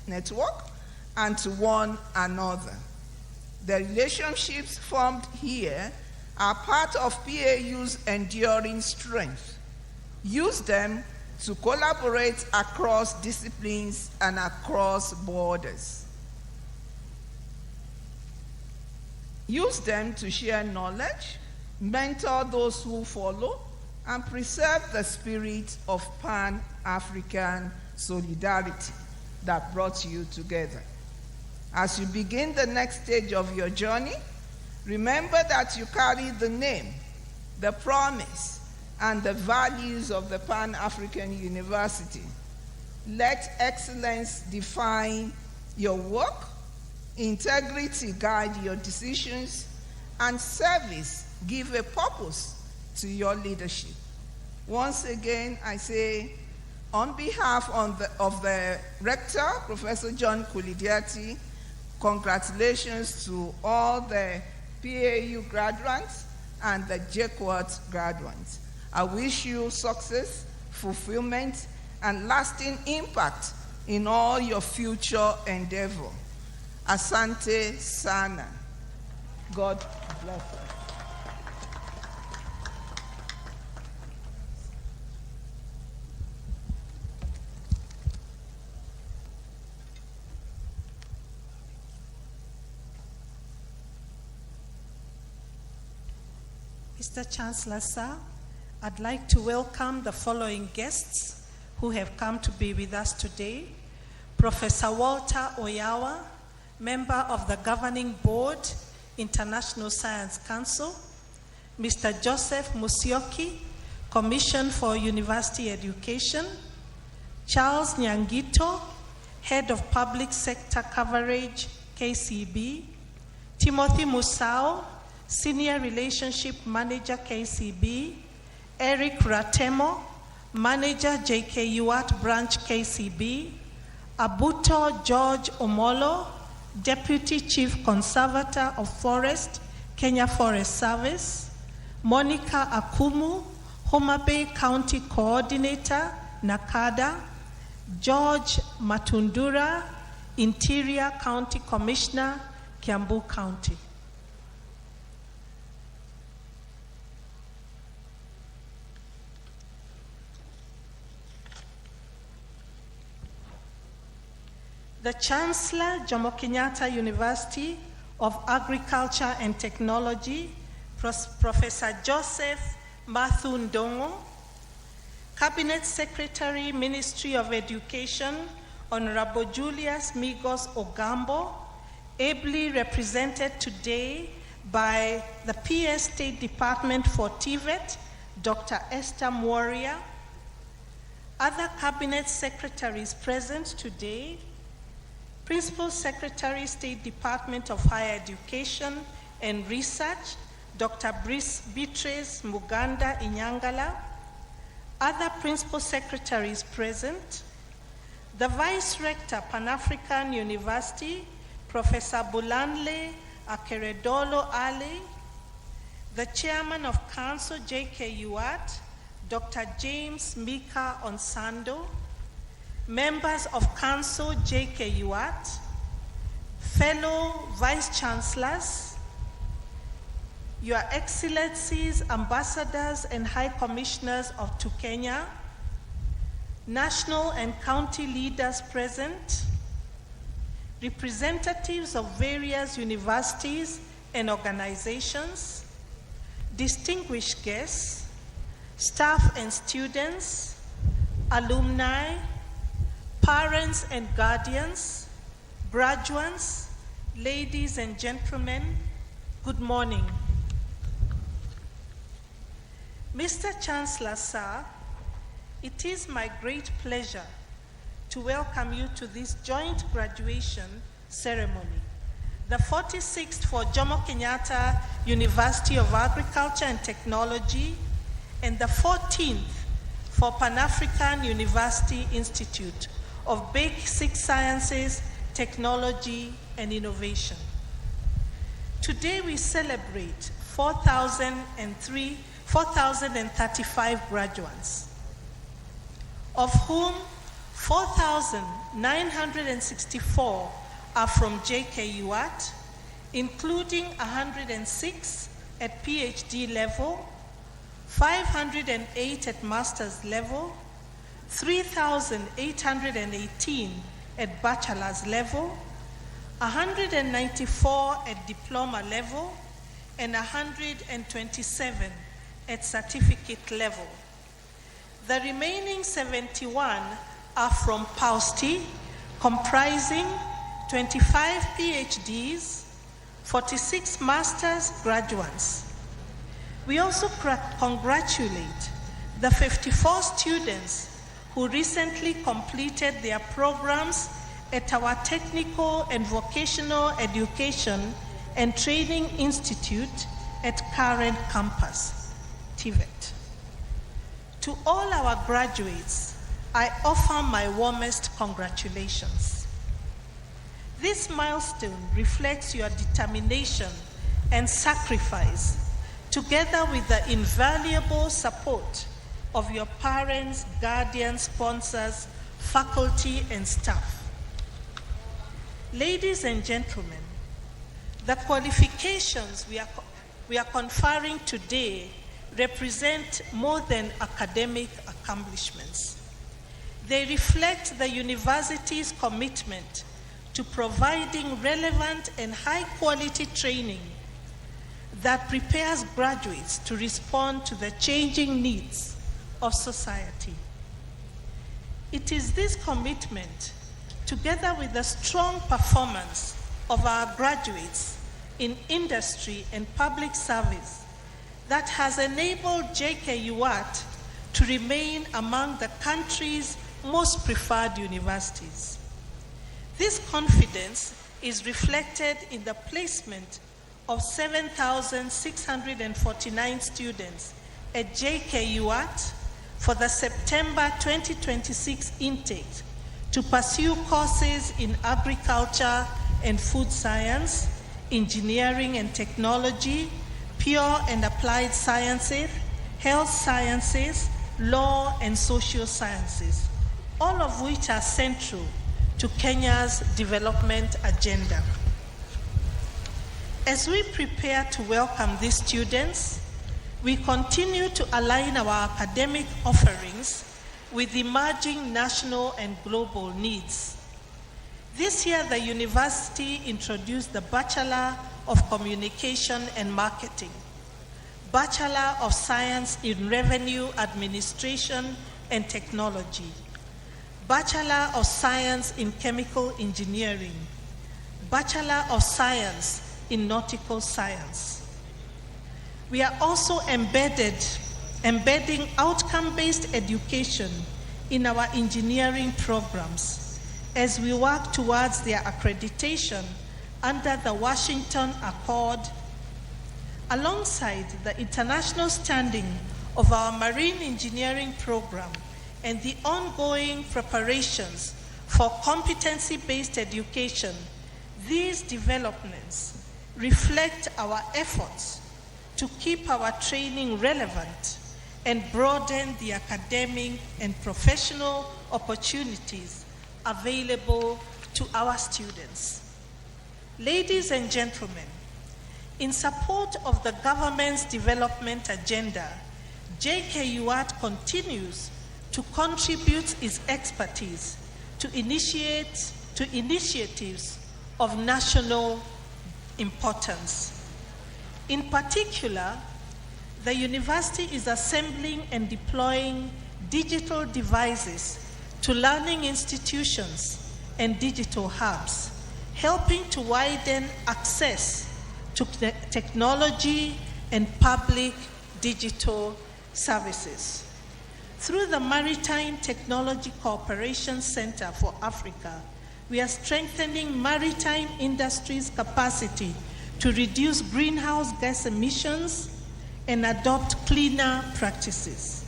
Network and to one another. The relationships formed here are part of PAU's enduring strength. Use them to collaborate across disciplines and across borders. Use them to share knowledge, mentor those who follow, and preserve the spirit of Pan-African solidarity that brought you together. As you begin the next stage of your journey, remember that you carry the name, the promise, and the values of the Pan-African University. Let excellence define your work, integrity guide your decisions, and service give a purpose to your leadership. Once again, I say, on behalf of the Rector, Professor John Kulidiati, congratulations to all the PAU graduates and the JKUAT graduates. I wish you success, fulfillment, and lasting impact in all your future endeavor. Asante Sana. God bless you. Mr. Chancellor, sir, I'd like to welcome the following guests who have come to be with us today. Professor Walter Oyawa, member of the Governing Board, International Science Council. Mr. Joseph Musyoki, Commission for University Education. Charles Nyangito, Head of Public Sector Coverage, KCB. Timothy Musao, Senior Relationship Manager, KCB. Eric Ratemo, Manager, JKUAT Branch, KCB. Abuto George Omolo, Deputy Chief Conservator of Forest, Kenya Forest Service. Monica Akumu, Homa Bay County Coordinator, NACADA. George Matundura, Interior County Commissioner, Kiambu County. The Chancellor, Jomo Kenyatta University of Agriculture and Technology, Professor Joseph Mathu Ndongo, Cabinet Secretary, Ministry of Education, Honorable Julius Migos Ogambo, ably represented today by the PS State Department for TVET, Dr. Esther Moria. Other Cabinet Secretaries present today: Principal Secretary, State Department of Higher Education and Research, Dr. Beatrice Muganda Inyangala. Other Principal Secretaries present: the Vice Rector, Pan-African University, Professor Bulanle Akeredolo Ali. The Chairman of Council, JKUAT, Dr. James Mika Onsando. Members of Council, JKUAT, fellow Vice Chancellors, Your Excellencies, Ambassadors and High Commissioners to Kenya, national and county leaders present, representatives of various universities and organizations, distinguished guests, staff and students, alumni, parents and guardians, graduates, ladies and gentlemen, good morning. Mr. Chancellor, sir, it is my great pleasure to welcome you to this joint graduation ceremony, the 46th for Jomo Kenyatta University of Agriculture and Technology, and the 14th for Pan-African University Institute of Basic Sciences, Technology, and Innovation. Today we celebrate 4,035 graduates, of whom 4,964 are from JKUAT, including 106 at PhD level, 508 at master's level, 3,818 at bachelor's level, 194 at diploma level, and 127 at certificate level. The remaining 71 are from PAUSTI, comprising 25 PhDs, 46 master's graduates. We also congratulate the 54 students who recently completed their programs at our Technical and Vocational Education and Training Institute at Current Campus, TVET. To all our graduates, I offer my warmest congratulations. This milestone reflects your determination and sacrifice, together with the invaluable support of your parents, guardians, sponsors, faculty, and staff. Ladies and gentlemen, the qualifications we are conferring today represent more than academic accomplishments. They reflect the university's commitment to providing relevant and high-quality training that prepares graduates to respond to the changing needs of society. It is this commitment, together with the strong performance of our graduates in industry and public service, that has enabled JKUAT to remain among the country's most preferred universities. This confidence is reflected in the placement of 7,649 students at JKUAT for the September 2026 intake to pursue courses in agriculture and food science, engineering and technology, pure and applied sciences, health sciences, law and social sciences, all of which are central to Kenya's development agenda. As we prepare to welcome these students, we continue to align our academic offerings with emerging national and global needs. This year, the university introduced the Bachelor of Communication and Marketing, Bachelor of Science in Revenue Administration and Technology, Bachelor of Science in Chemical Engineering, Bachelor of Science in Nautical Science. We are also embedding outcome-based education in our engineering programs as we work towards their accreditation under the Washington Accord, alongside the international standing of our marine engineering program and the ongoing preparations for competency-based education. These developments reflect our efforts to keep our training relevant and broaden the academic and professional opportunities available to our students. Ladies and gentlemen, in support of the government's development agenda, JKUAT continues to contribute its expertise to initiatives of national importance. In particular, the university is assembling and deploying digital devices to learning institutions and digital hubs, helping to widen access to technology and public digital services. Through the Maritime Technology Cooperation Center for Africa, we are strengthening maritime industry's capacity to reduce greenhouse gas emissions and adopt cleaner practices.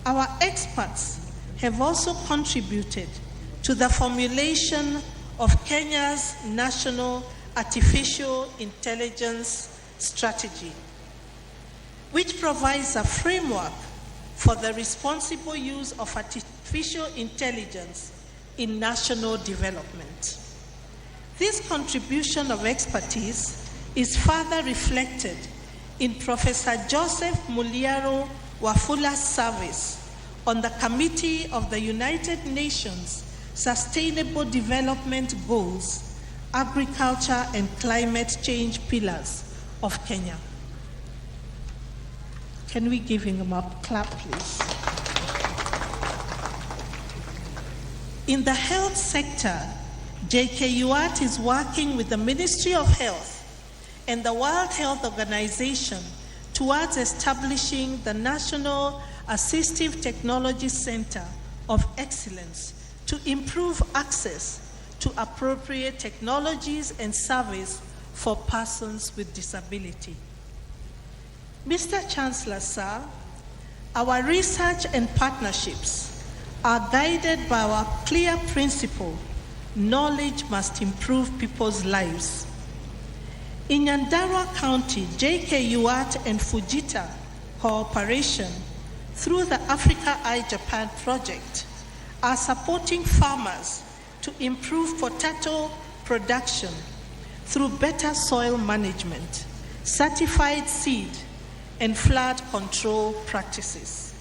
Our experts have also contributed to the formulation of Kenya's National Artificial Intelligence Strategy, which provides a framework for the responsible use of artificial intelligence in national development. This contribution of expertise is further reflected in Professor Joseph Muliaro Wafula's service on the Committee of the United Nations Sustainable Development Goals, Agriculture and Climate Change Pillars of Kenya. Can we give him a clap, please? In the health sector, JKUAT is working with the Ministry of Health and the World Health Organization towards establishing the National Assistive Technology Center of Excellence to improve access to appropriate technologies and service for persons with disability. Mr. Chancellor, sir, our research and partnerships are guided by our clear principle: knowledge must improve people's lives. In Nyandarua County, JKUAT and Fujita Cooperation, through the Africa Eye Japan project, are supporting farmers to improve potato production through better soil management, certified seed, and flood control practices.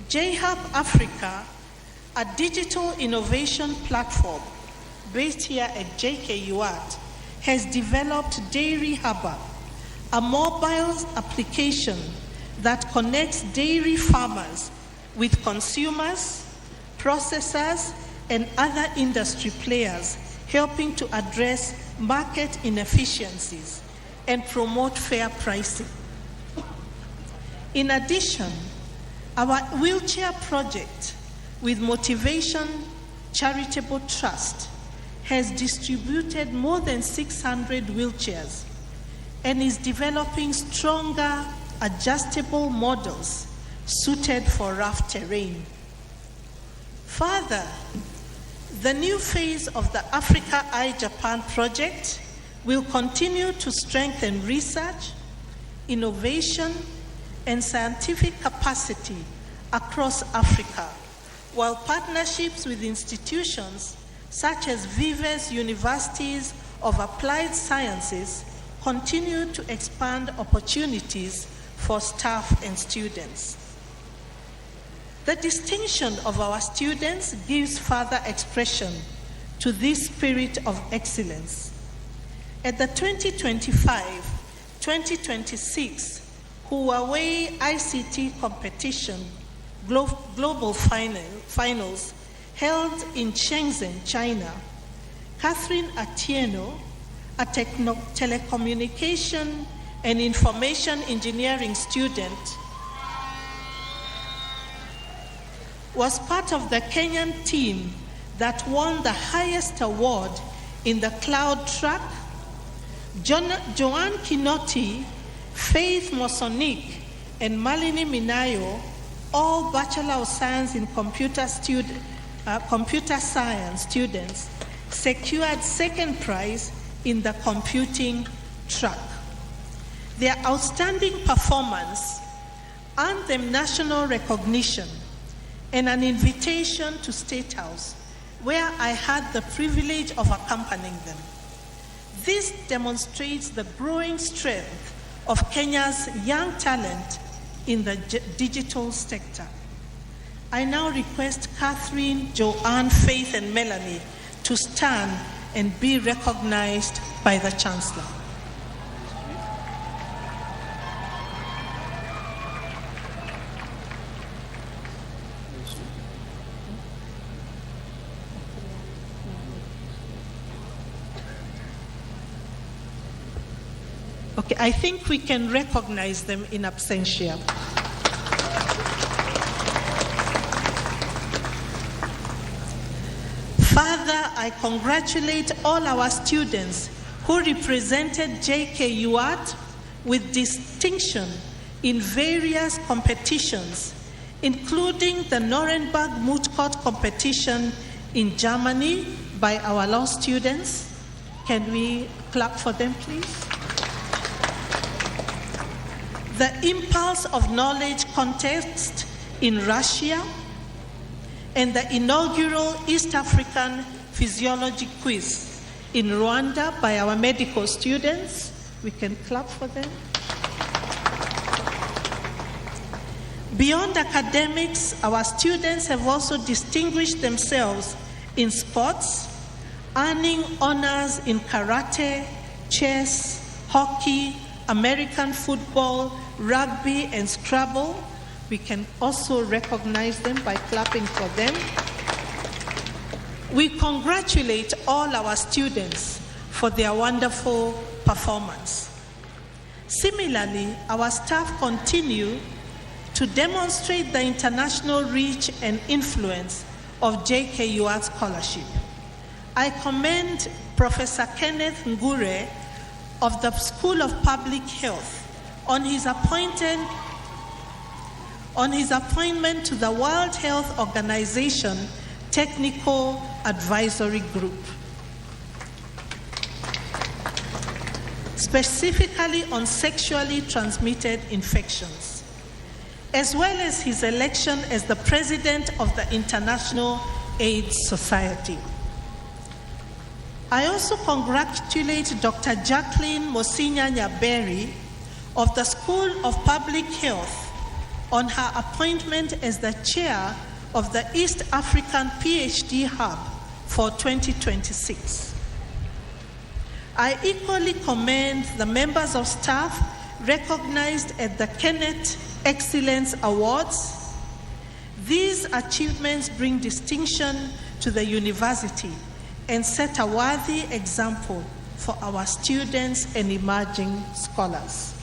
JHub Africa, a digital innovation platform based here at JKUAT, has developed Dairy Hubber, a mobile application that connects dairy farmers with consumers, processors, and other industry players, helping to address market inefficiencies and promote fair pricing. In addition, our wheelchair project with Motivation Charitable Trust has distributed more than 600 wheelchairs and is developing stronger adjustable models suited for rough terrain. Further, the new phase of the Africa Eye Japan project will continue to strengthen research, innovation, and scientific capacity across Africa, while partnerships with institutions such as Vives Universities of Applied Sciences continue to expand opportunities for staff and students. The distinction of our students gives further expression to this spirit of excellence. At the 2025-2026 Huawei ICT competition global finals held in Shenzhen, China, Catherine Atieno, a telecommunication and information engineering student, was part of the Kenyan team that won the highest award in the cloud track. Joanne Kinoti, Faith Mosonic, and Malini Minayo, all Bachelor of Science in Computer Science students, secured second prize in the computing track. Their outstanding performance earned them national recognition and an invitation to State House, where I had the privilege of accompanying them. This demonstrates the growing strength of Kenya's young talent in the digital sector. I now request Catherine, Joanne, Faith, and Melanie to stand and be recognized by the Chancellor. Okay, I think we can recognize them in absentia. Further, I congratulate all our students who represented JKUAT with distinction in various competitions, including the Nuremberg Moot Court competition in Germany by our law students. Can we clap for them, please? The Impulse of Knowledge contest in Russia, and the inaugural East African Physiology Quiz in Rwanda by our medical students. We can clap for them. Beyond academics, our students have also distinguished themselves in sports, earning honors in karate, chess, hockey, American football, rugby, and Scrabble. We can also recognize them by clapping for them. We congratulate all our students for their wonderful performance. Similarly, our staff continue to demonstrate the international reach and influence of JKUAT scholarship. I commend Professor Kenneth Ngure of the School of Public Health on his appointment to the World Health Organization Technical Advisory Group, specifically on sexually transmitted infections, as well as his election as the president of the International AIDS Society. I also congratulate Dr. Jacqueline Mosinya Nyaberi of the School of Public Health on her appointment as the chair of the East African PhD Hub for 2026. I equally commend the members of staff recognized at the Kenneth Excellence Awards. These achievements bring distinction to the university and set a worthy example for our students and emerging scholars.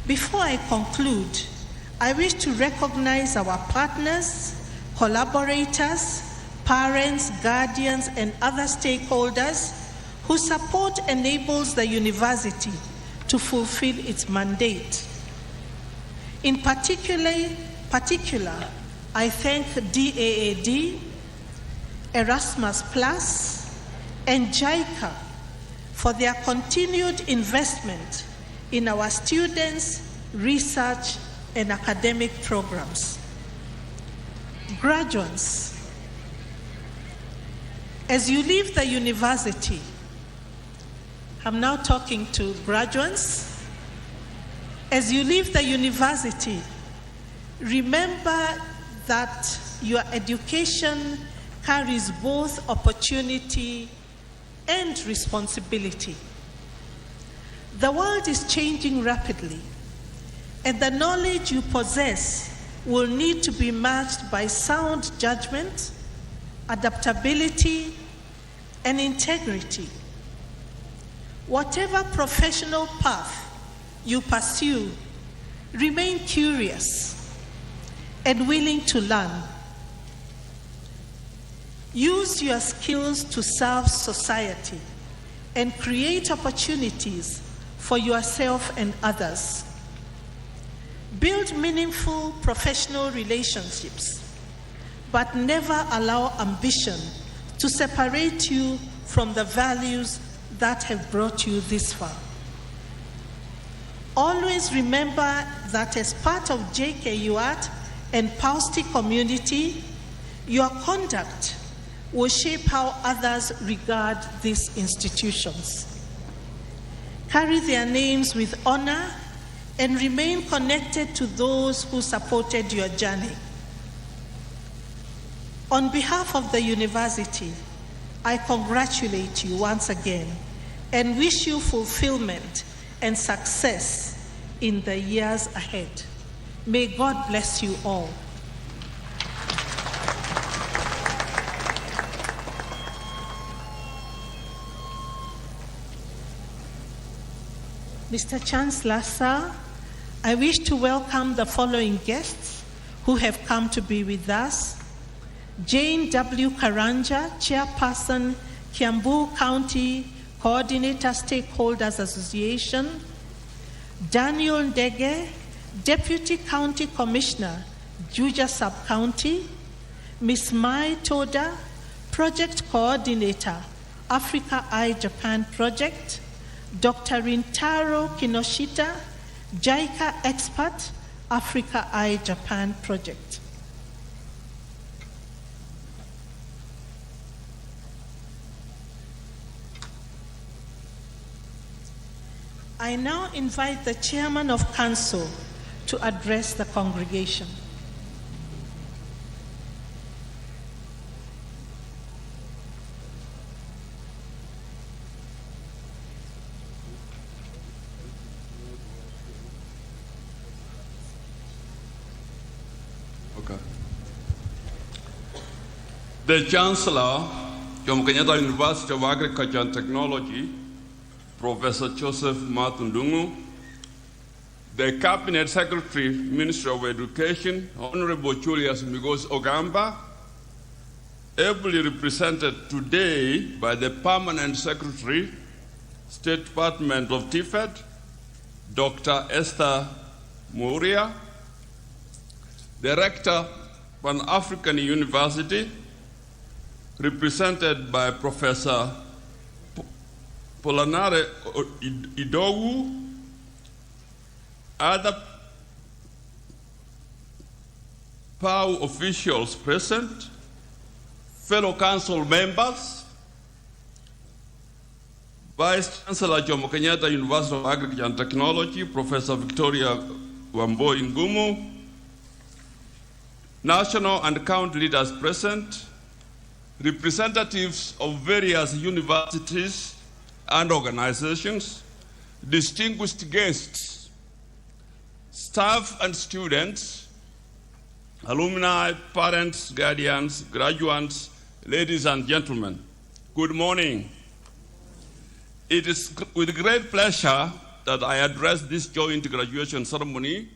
Before I conclude, I wish to recognize our partners, collaborators, parents, guardians, and other stakeholders whose support enables the university to fulfill its mandate. In particular, I thank DAAD, Erasmus Plus, and JICA for their continued investment in our students, research, and academic programs. Graduates, as you leave the university, I'm now talking to graduates. As you leave the university, remember that your education carries both opportunity and responsibility. The world is changing rapidly, and the knowledge you possess will need to be matched by sound judgment, adaptability, and integrity. Whatever professional path you pursue, remain curious and willing to learn. Use your skills to serve society and create opportunities for yourself and others. Build meaningful professional relationships, but never allow ambition to separate you from the values that have brought you this far. Always remember that as part of JKUAT and PAUSTI community, your conduct will shape how others regard these institutions. Carry their names with honor and remain connected to those who supported your journey. On behalf of the university, I congratulate you once again and wish you fulfillment and success in the years ahead. May God bless you all. Mr. Chancellor, sir, I wish to welcome the following guests who have come to be with us. Jane W. Karanja, Chairperson, Kiambu County Coordinator Stakeholders Association. Daniel Ndege, Deputy County Commissioner, Juja Sub-County. Ms. Mai Toda, Project Coordinator, Africa Eye Japan Project. Dr. Rintaro Kinoshita, JICA Expert, Africa Eye Japan Project. I now invite the Chairman of Council to address the congregation. Okay. The Chancellor, Jomo Kenyatta University of Agriculture and Technology, Professor Joseph Matundungu, the Cabinet Secretary, Minister of Education, Honorable Julius Migos Ogamba, ably represented today by the Permanent Secretary, State Department of TIFED, Dr. Esther Mouria, Director, Pan-African University, represented by Professor Polanare Idowu, other PAU officials present, fellow council members, Vice Chancellor Jomo Kenyatta University of Agriculture and Technology, Professor Victoria Wamboi Ngumu, national and county leaders present, representatives of various universities and organizations, distinguished guests, staff and students, alumni, parents, guardians, graduates, ladies and gentlemen, good morning. It is with great pleasure that I address this joint graduation ceremony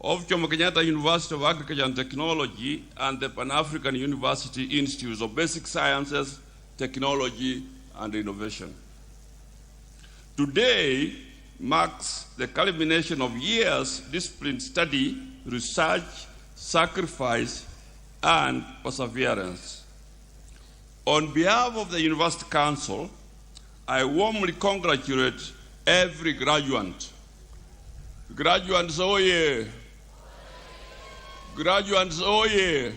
of Jomo Kenyatta University of Agriculture and Technology and the Pan-African University Institutes of Basic Sciences, Technology, and Innovation. Today marks the culmination of years of disciplined study, research, sacrifice, and perseverance. On behalf of the University Council, I warmly congratulate every graduate. Graduates, oh yeah! Graduates, oh yeah!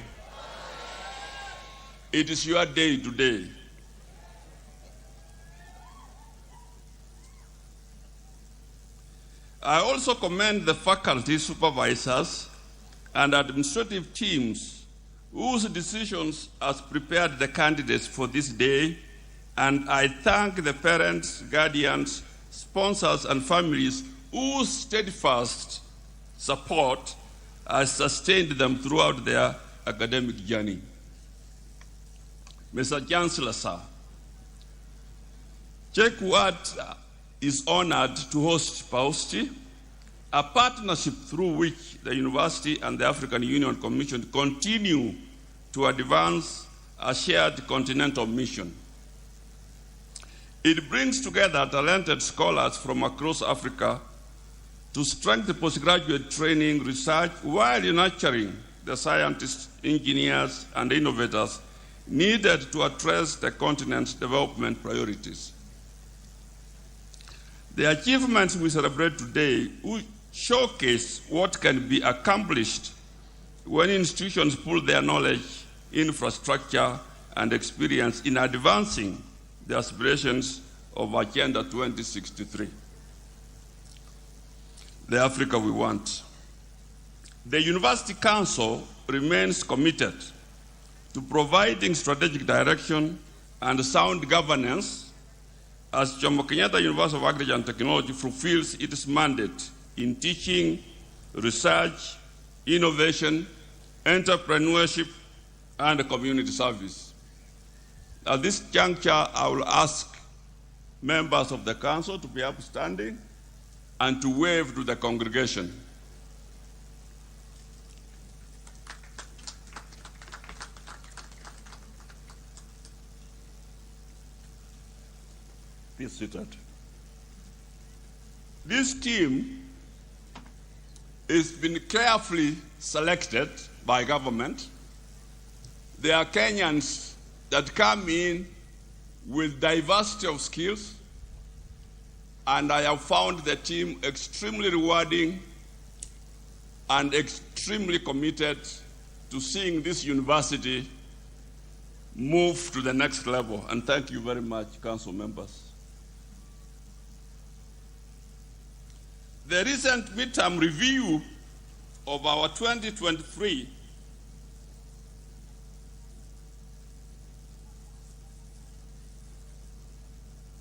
It is your day today. I also commend the faculty, supervisors, and administrative teams whose decisions has prepared the candidates for this day, and I thank the parents, guardians, sponsors, and families whose steadfast support has sustained them throughout their academic journey. Mr. Chancellor, sir, JKUAT is honored to host PAUSTI, a partnership through which the university and the African Union Commission continue to advance a shared continental mission. It brings together talented scholars from across Africa to strengthen postgraduate training, research, while nurturing the scientists, engineers, and innovators needed to address the continent's development priorities. The achievements we celebrate today will showcase what can be accomplished when institutions pool their knowledge, infrastructure, and experience in advancing the aspirations of Agenda 2063. The Africa we want. The University Council remains committed to providing strategic direction and sound governance as Jomo Kenyatta University of Agriculture and Technology fulfills its mandate in teaching, research, innovation, entrepreneurship, and community service. At this juncture, I will ask members of the council to be upstanding and to wave to the congregation. Be seated. This team has been carefully selected by government. They are Kenyans that come in with diversity of skills, and I have found the team extremely rewarding and extremely committed to seeing this university move to the next level. And thank you very much, council members. The recent midterm review of our 2023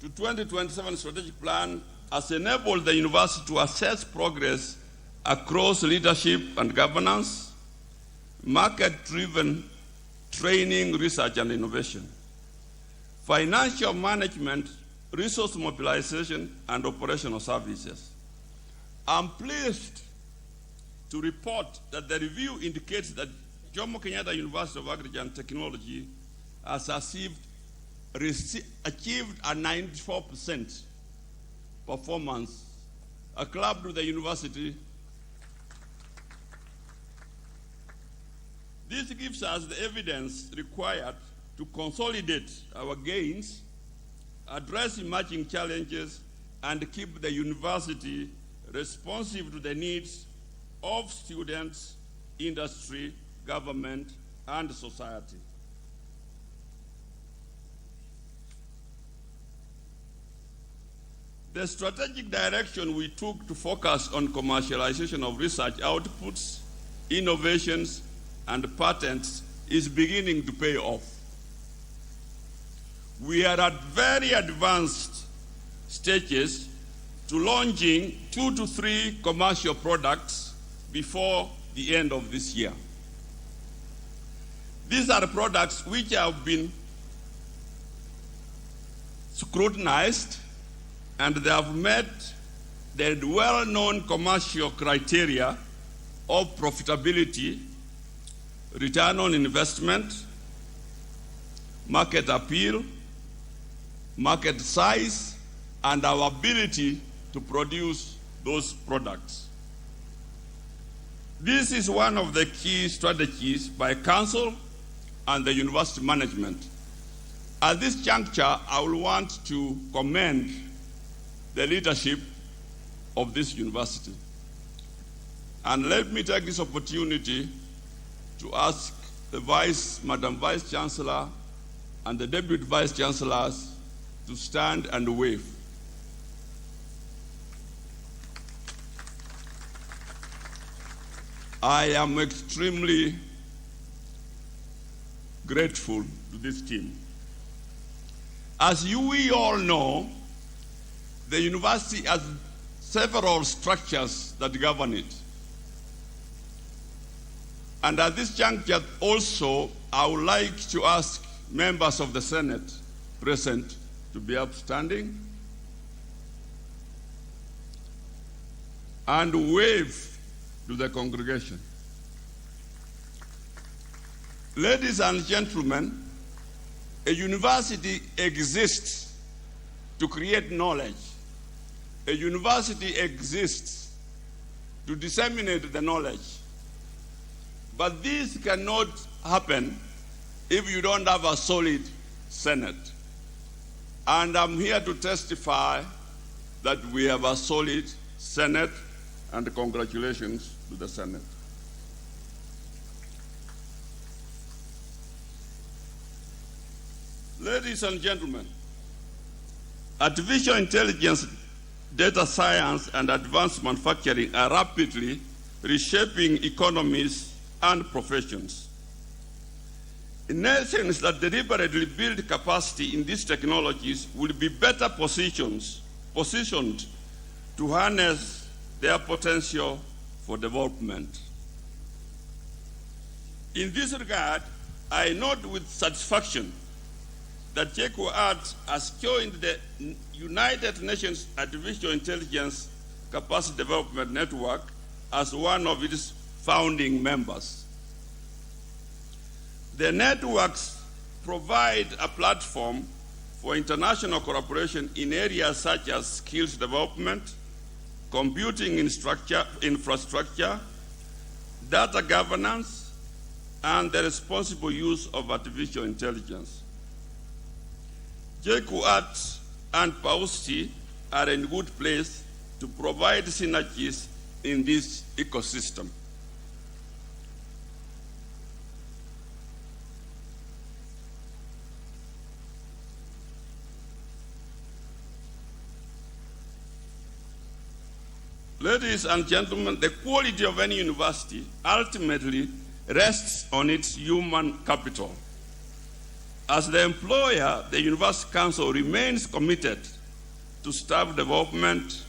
to 2027 strategic plan has enabled the university to assess progress across leadership and governance, market-driven training, research, and innovation, financial management, resource mobilization, and operational services. I'm pleased to report that the review indicates that Jomo Kenyatta University of Agriculture and Technology has achieved a 94% performance, a club to the university. This gives us the evidence required to consolidate our gains, address emerging challenges, and keep the university responsive to the needs of students, industry, government, and society. The strategic direction we took to focus on commercialization of research outputs, innovations, and patents is beginning to pay off. We are at very advanced stages to launching 2 to 3 commercial products before the end of this year. These are products which have been scrutinized, and they have met the well-known commercial criteria of profitability, return on investment, market appeal, market size, and our ability to produce those products. This is one of the key strategies by Council and the university management. At this juncture, I will want to commend the leadership of this university. And let me take this opportunity to ask the Madam Vice Chancellor and the Deputy Vice Chancellors to stand and wave. I am extremely grateful to this team. As we all know, the university has several structures that govern it. And at this juncture also, I would like to ask members of the Senate present to be upstanding and wave to the congregation. Ladies and gentlemen, a university exists to create knowledge. A university exists to disseminate the knowledge. But this cannot happen if you don't have a solid Senate. And I'm here to testify that we have a solid Senate, and congratulations to the Senate. Ladies and gentlemen, artificial intelligence, data science, and advanced manufacturing are rapidly reshaping economies and professions. Nations that deliberately build capacity in these technologies will be better positioned to harness their potential for development. In this regard, I note with satisfaction that JKUAT has joined the United Nations Artificial Intelligence Capacity Development Network as one of its founding members. The networks provide a platform for international cooperation in areas such as skills development, computing infrastructure, data governance, and the responsible use of artificial intelligence. JKUAT and PAUSTI are in good place to provide synergies in this ecosystem. Ladies and gentlemen, the quality of any university ultimately rests on its human capital. As the employer, the University Council remains committed to staff development,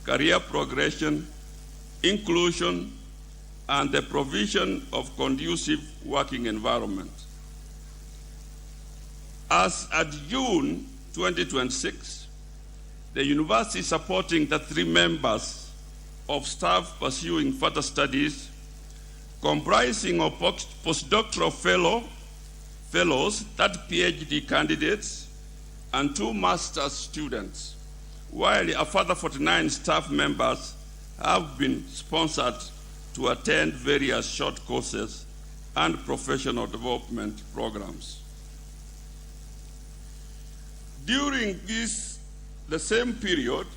career progression, inclusion, and the provision of conducive working environment. As at June 2026, the university is supporting the 3 members of staff pursuing further studies, comprising of postdoctoral fellows, that PhD candidates, and 2 master's students, while a further 49 staff members have been sponsored to attend various short courses and professional development programs. During the same period,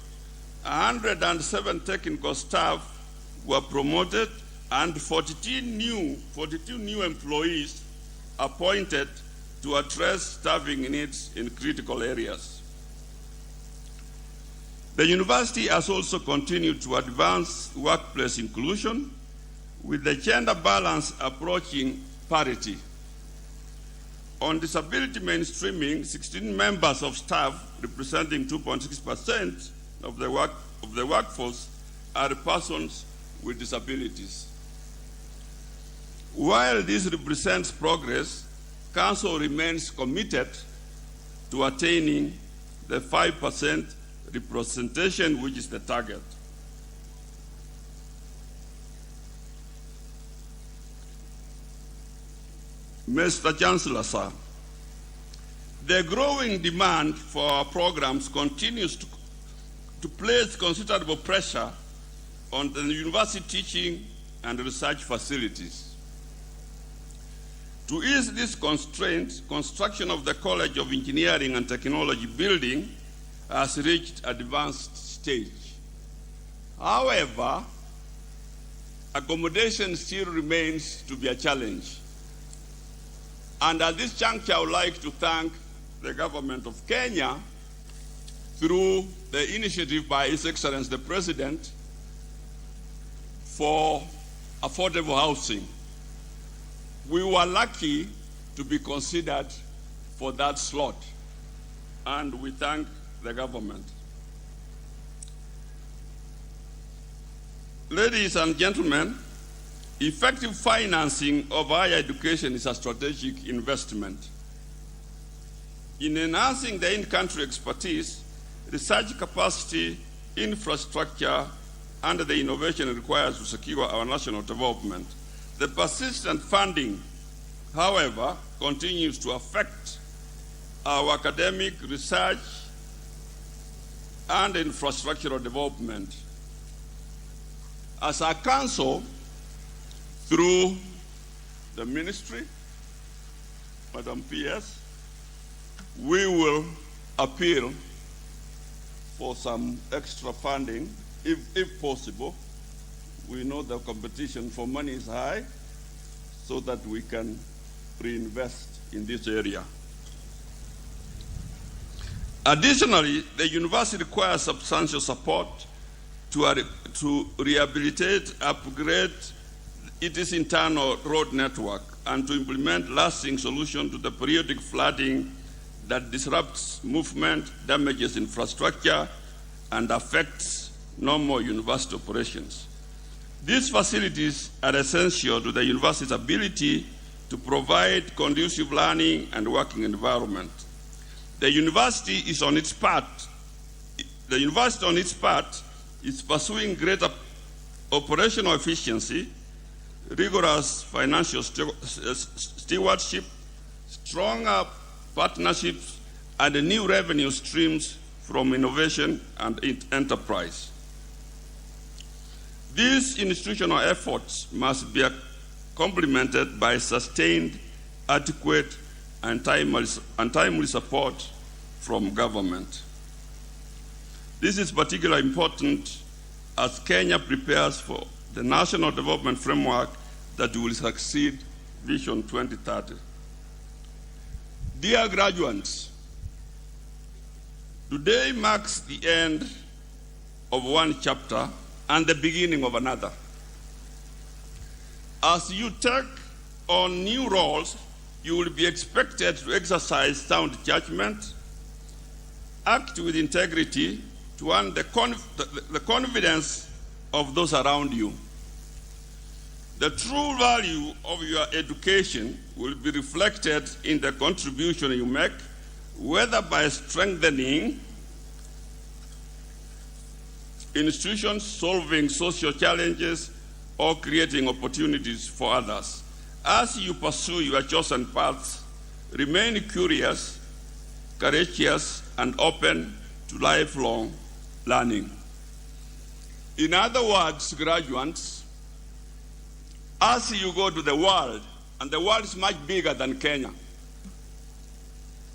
107 technical staff were promoted and 42 new employees appointed to address staffing needs in critical areas. The university has also continued to advance workplace inclusion, with the gender balance approaching parity. On disability mainstreaming, 16 members of staff, representing 2.6% of the workforce, are persons with disabilities. While this represents progress, Council remains committed to attaining the 5% representation, which is the target. Mr. Chancellor, sir, the growing demand for our programs continues to place considerable pressure on the university teaching and research facilities. To ease this constraint, construction of the College of Engineering and Technology building has reached advanced stage. However, accommodation still remains to be a challenge. And at this juncture, I would like to thank the government of Kenya through the initiative by His Excellency the President for affordable housing. We were lucky to be considered for that slot, and we thank the government. Ladies and gentlemen, effective financing of higher education is a strategic investment. In enhancing the in-country expertise, research capacity, infrastructure, and the innovation required to secure our national development, the persistent funding, however, continues to affect our academic research and infrastructural development. As a council, through the ministry, Madam PS, we will appeal for some extra funding, if possible. We know the competition for money is high, so that we can reinvest in this area. Additionally, the university requires substantial support to rehabilitate, upgrade its internal road network, and to implement lasting solutions to the periodic flooding that disrupts movement, damages infrastructure, and affects normal university operations. These facilities are essential to the university's ability to provide conducive learning and working environment. The university on its part is pursuing greater operational efficiency, rigorous financial stewardship, stronger partnerships, and new revenue streams from innovation and enterprise. These institutional efforts must be complemented by sustained, adequate, and timely support from government. This is particularly important as Kenya prepares for the national development framework that will succeed Vision 2030. Dear graduates, today marks the end of one chapter and the beginning of another. As you take on new roles, you will be expected to exercise sound judgment, act with integrity to earn the confidence of those around you. The true value of your education will be reflected in the contribution you make, whether by strengthening institutions, solving social challenges, or creating opportunities for others. As you pursue your chosen paths, remain curious, courageous, and open to lifelong learning. In other words, graduates, as you go to the world, and the world is much bigger than Kenya.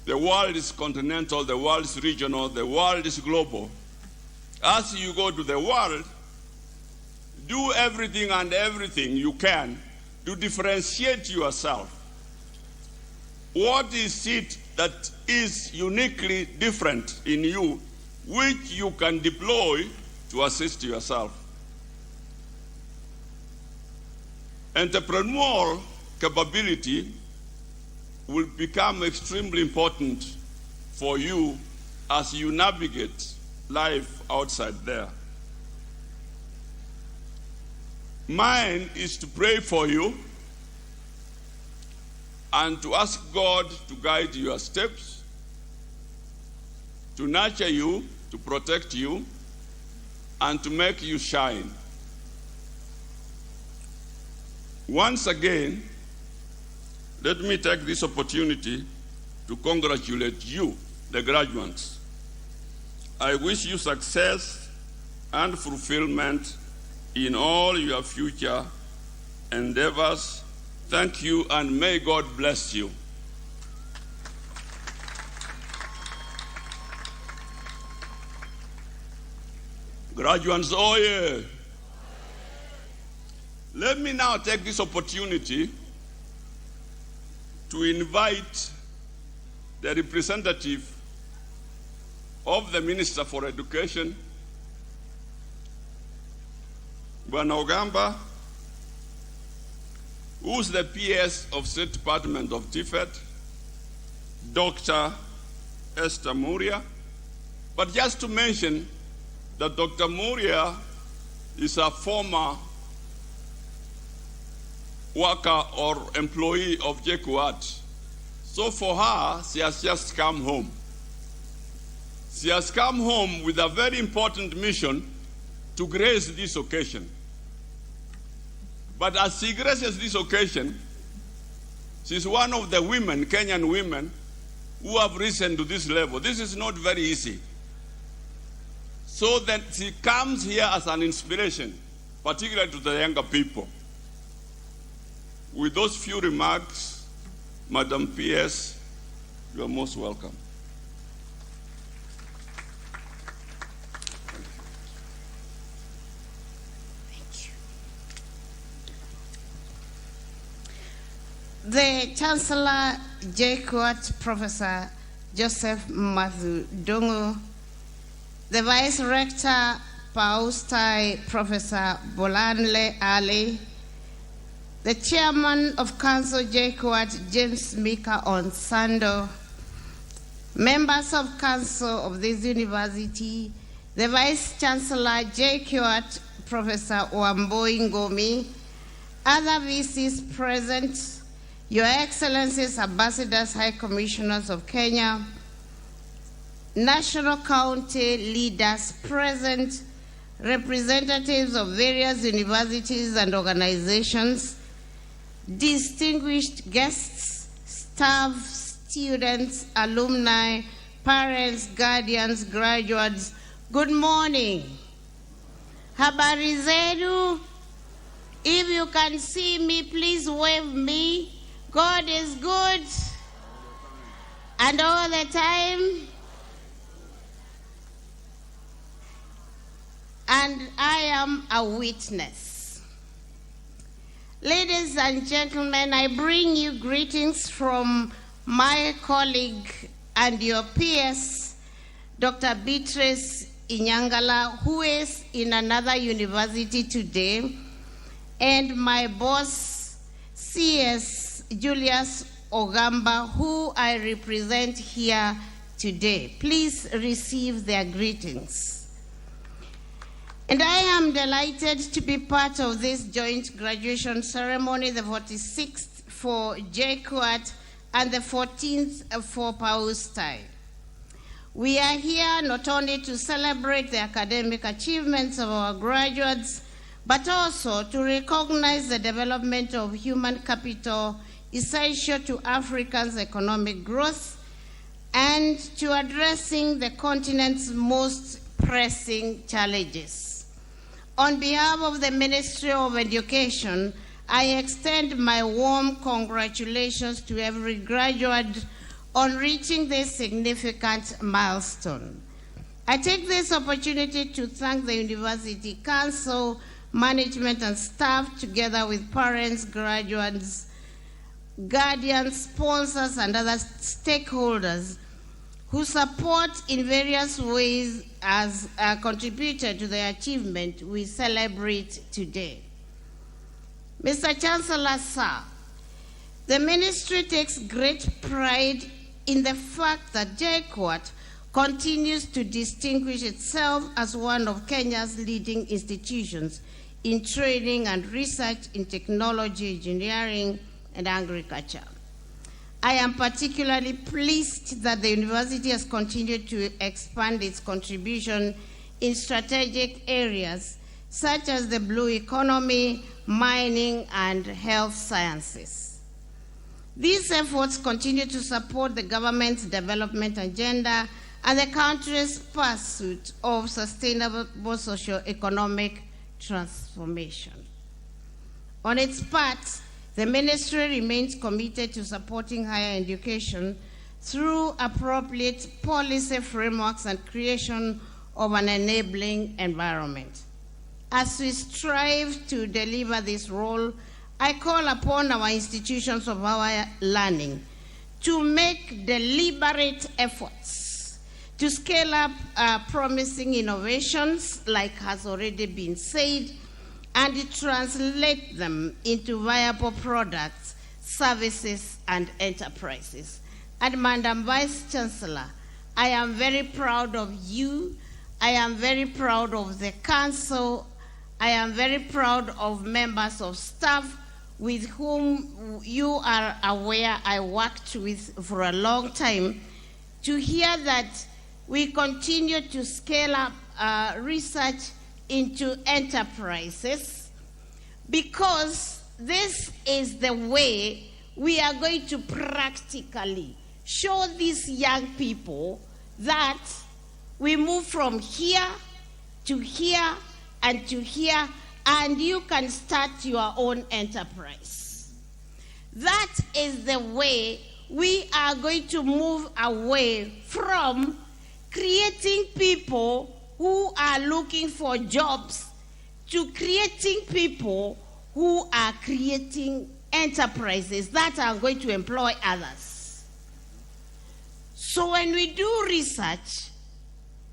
The world is continental, the world is regional, the world is global. As you go to the world, do everything and everything you can to differentiate yourself. What is it that is uniquely different in you, which you can deploy to assist yourself? Entrepreneurial capability will become extremely important for you as you navigate life outside there. Mine is to pray for you and to ask God to guide your steps, to nurture you, to protect you, and to make you shine. Once again, let me take this opportunity to congratulate you, the graduates. I wish you success and fulfillment in all your future endeavors. Thank you, and may God bless you. Graduates, oh yeah. Let me now take this opportunity to invite the representative of the Minister for Education, Bwana Ogamba, who's the PS of State Department of TFET, Dr. Esther Muria. But just to mention that Dr. Muria is a former worker or employee of JKUAT. So for her, she has just come home. She has come home with a very important mission to grace this occasion. But as she graces this occasion, she's one of the women, Kenyan women, who have risen to this level. This is not very easy. So that she comes here as an inspiration, particularly to the younger people. With those few remarks, Madam PS, you are most welcome. The Chancellor JKUAT, Professor Joseph Matthew Dongo, the Vice Rector Paustai, Professor Bolanle Ali, the Chairman of Council JKUAT, James Mika Onsando, members of Council of this university, the Vice Chancellor JKUAT, Professor Wamboi Ngomi, other VCs present, Your Excellencies, Ambassadors, High Commissioners of Kenya, national county leaders present, representatives of various universities and organizations, distinguished guests, staff, students, alumni, parents, guardians, graduates, good morning. Habari zenu? If you can see me, please wave me. God is good, and all the time. And I am a witness. Ladies and gentlemen, I bring you greetings from my colleague and your peers, Dr. Beatrice Inyangala, who is in another university today, and my boss, CS Julius Ogamba, who I represent here today. Please receive their greetings. And I am delighted to be part of this joint graduation ceremony, the 46th for JKUAT and the 14th for Paustai. We are here not only to celebrate the academic achievements of our graduates, but also to recognize the development of human capital essential to Africa's economic growth and to addressing the continent's most pressing challenges. On behalf of the Ministry of Education, I extend my warm congratulations to every graduate on reaching this significant milestone. I take this opportunity to thank the University Council, management and staff, together with parents, graduates, guardians, sponsors, and other stakeholders who support in various ways as contributed to the achievement we celebrate today. Mr. Chancellor, sir, the ministry takes great pride in the fact that JKUAT continues to distinguish itself as one of Kenya's leading institutions in training and research in technology, engineering, and agriculture. I am particularly pleased that the university has continued to expand its contribution in strategic areas such as the blue economy, mining, and health sciences. These efforts continue to support the government's development agenda and the country's pursuit of sustainable socio-economic transformation. On its part, the ministry remains committed to supporting higher education through appropriate policy frameworks and creation of an enabling environment. As we strive to deliver this role, I call upon our institutions of higher learning to make deliberate efforts to scale up promising innovations, like has already been said, and translate them into viable products, services, and enterprises. And Madam Vice Chancellor, I am very proud of you. I am very proud of the council. I am very proud of members of staff with whom you are aware I worked with for a long time, to hear that we continue to scale up research into enterprises, because this is the way we are going to practically show these young people that we move from here to here and to here, and you can start your own enterprise. That is the way we are going to move away from creating people who are looking for jobs to creating people who are creating enterprises that are going to employ others. So when we do research,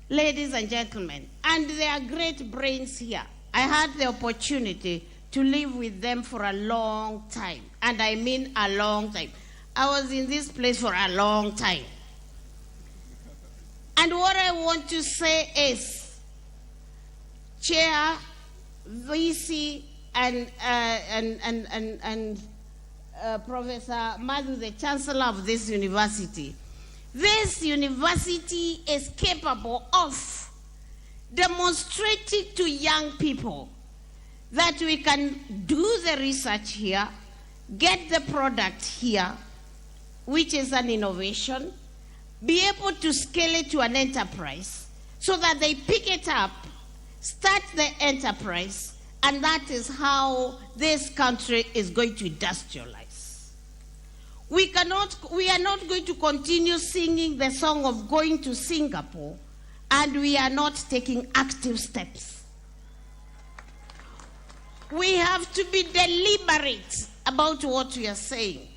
ladies and gentlemen, and there are great brains here. I had the opportunity to live with them for a long time, and I mean a long time. I was in this place for a long time. And what I want to say is, Chair, VC, and Professor Madhu, the Chancellor of this university is capable of demonstrating to young people that we can do the research here, get the product here, which is an innovation, be able to scale it to an enterprise so that they pick it up, start the enterprise, and that is how this country is going to industrialize. We are not going to continue singing the song of going to Singapore, and we are not taking active steps. We have to be deliberate about what we are saying.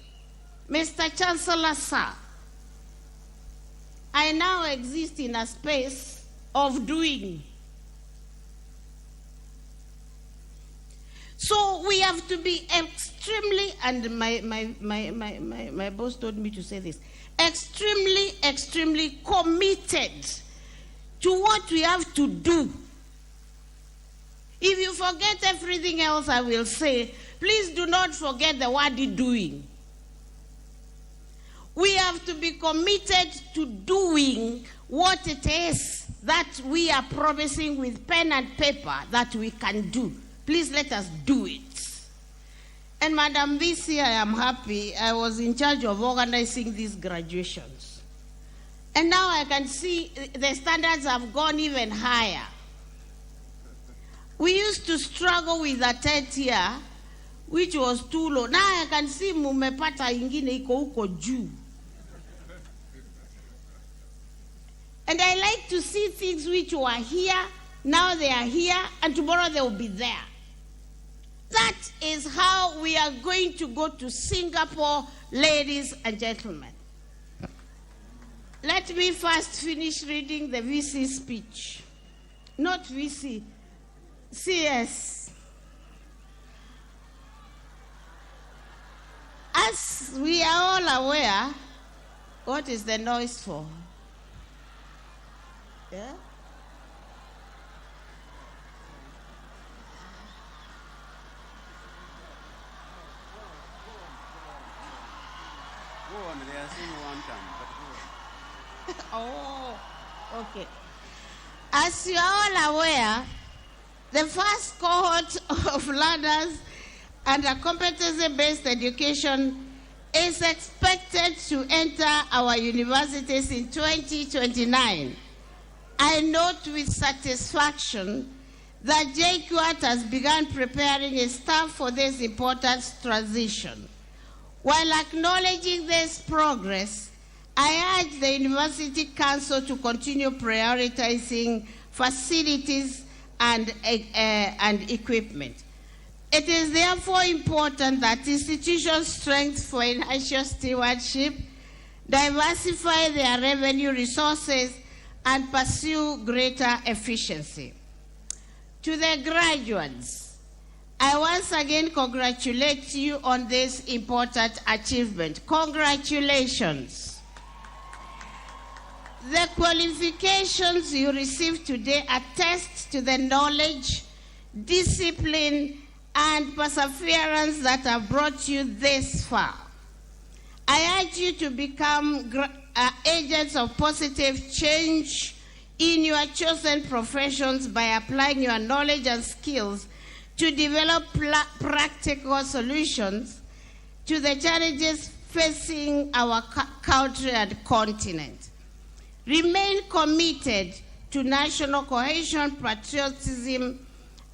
Mr. Chancellor, sir, I now exist in a space of doing. So we have to be extremely, and my boss told me to say this, extremely committed to what we have to do. If you forget everything else I will say, please do not forget the word doing. We have to be committed to doing what it is that we are promising with pen and paper that we can do. Please let us do it. And Madam VC, I am happy. I was in charge of organizing these graduations. And now I can see the standards have gone even higher. We used to struggle with a 10th year, which was too low. Now I can see mumepata ingine iko huko juu. And I like to see things which were here, now they are here, and tomorrow they will be there. That is how we are going to go to Singapore, ladies and gentlemen. Let me first finish reading the VC speech. Not VC, CS. As we are all aware, what is the noise for? Yeah? Go on, they are saying one time, but go on. Oh, okay. As you are all aware, the first cohort of learners under competency-based education is expected to enter our universities in 2029. I note with satisfaction that JKUAT has begun preparing its staff for this important transition. While acknowledging this progress, I urge the University Council to continue prioritizing facilities and equipment. It is therefore important that institutions strengthen financial stewardship, diversify their revenue resources, and pursue greater efficiency. To the graduates, I once again congratulate you on this important achievement. Congratulations. The qualifications you receive today attest to the knowledge, discipline, and perseverance that have brought you this far. I urge you to become agents of positive change in your chosen professions by applying your knowledge and skills to develop practical solutions to the challenges facing our country and continent. Remain committed to national cohesion, patriotism,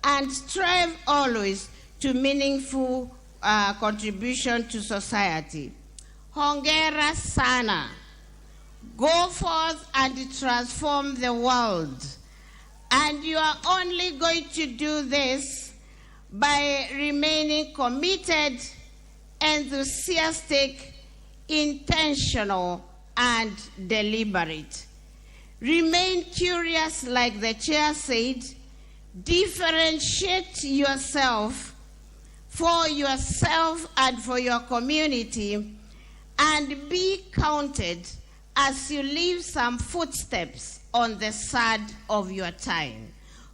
and strive always to meaningful contribution to society. Hongera sana. Go forth and transform the world. And you are only going to do this by remaining committed, enthusiastic, intentional, and deliberate. Remain curious, like the chair said. Differentiate yourself for yourself and for your community, and be counted as you leave some footsteps on the side of your time.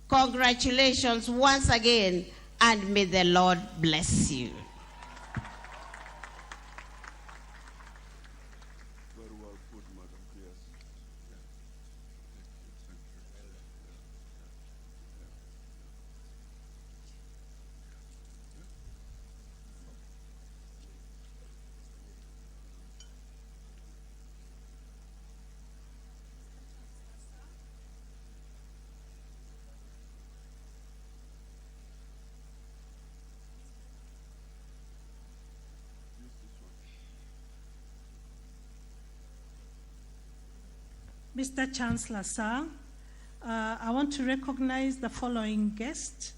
Congratulations once again, and may the Lord bless you. Very well put, Madam. Yes. Mr. Chancellor, sir, I want to recognize the following guests: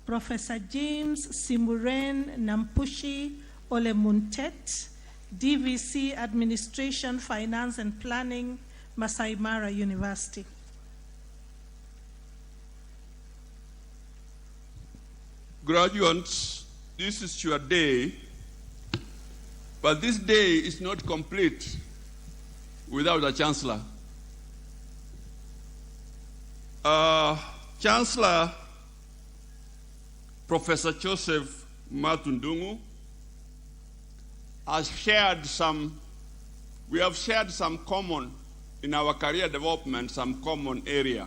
Professor James Simuren Nampushi Olemuntet, DVC Administration, Finance and Planning, Masai Mara University. Graduates, this is your day, but this day is not complete without a chancellor. Chancellor Professor Joseph Matundungu has shared we have shared some common, in our career development, some common area.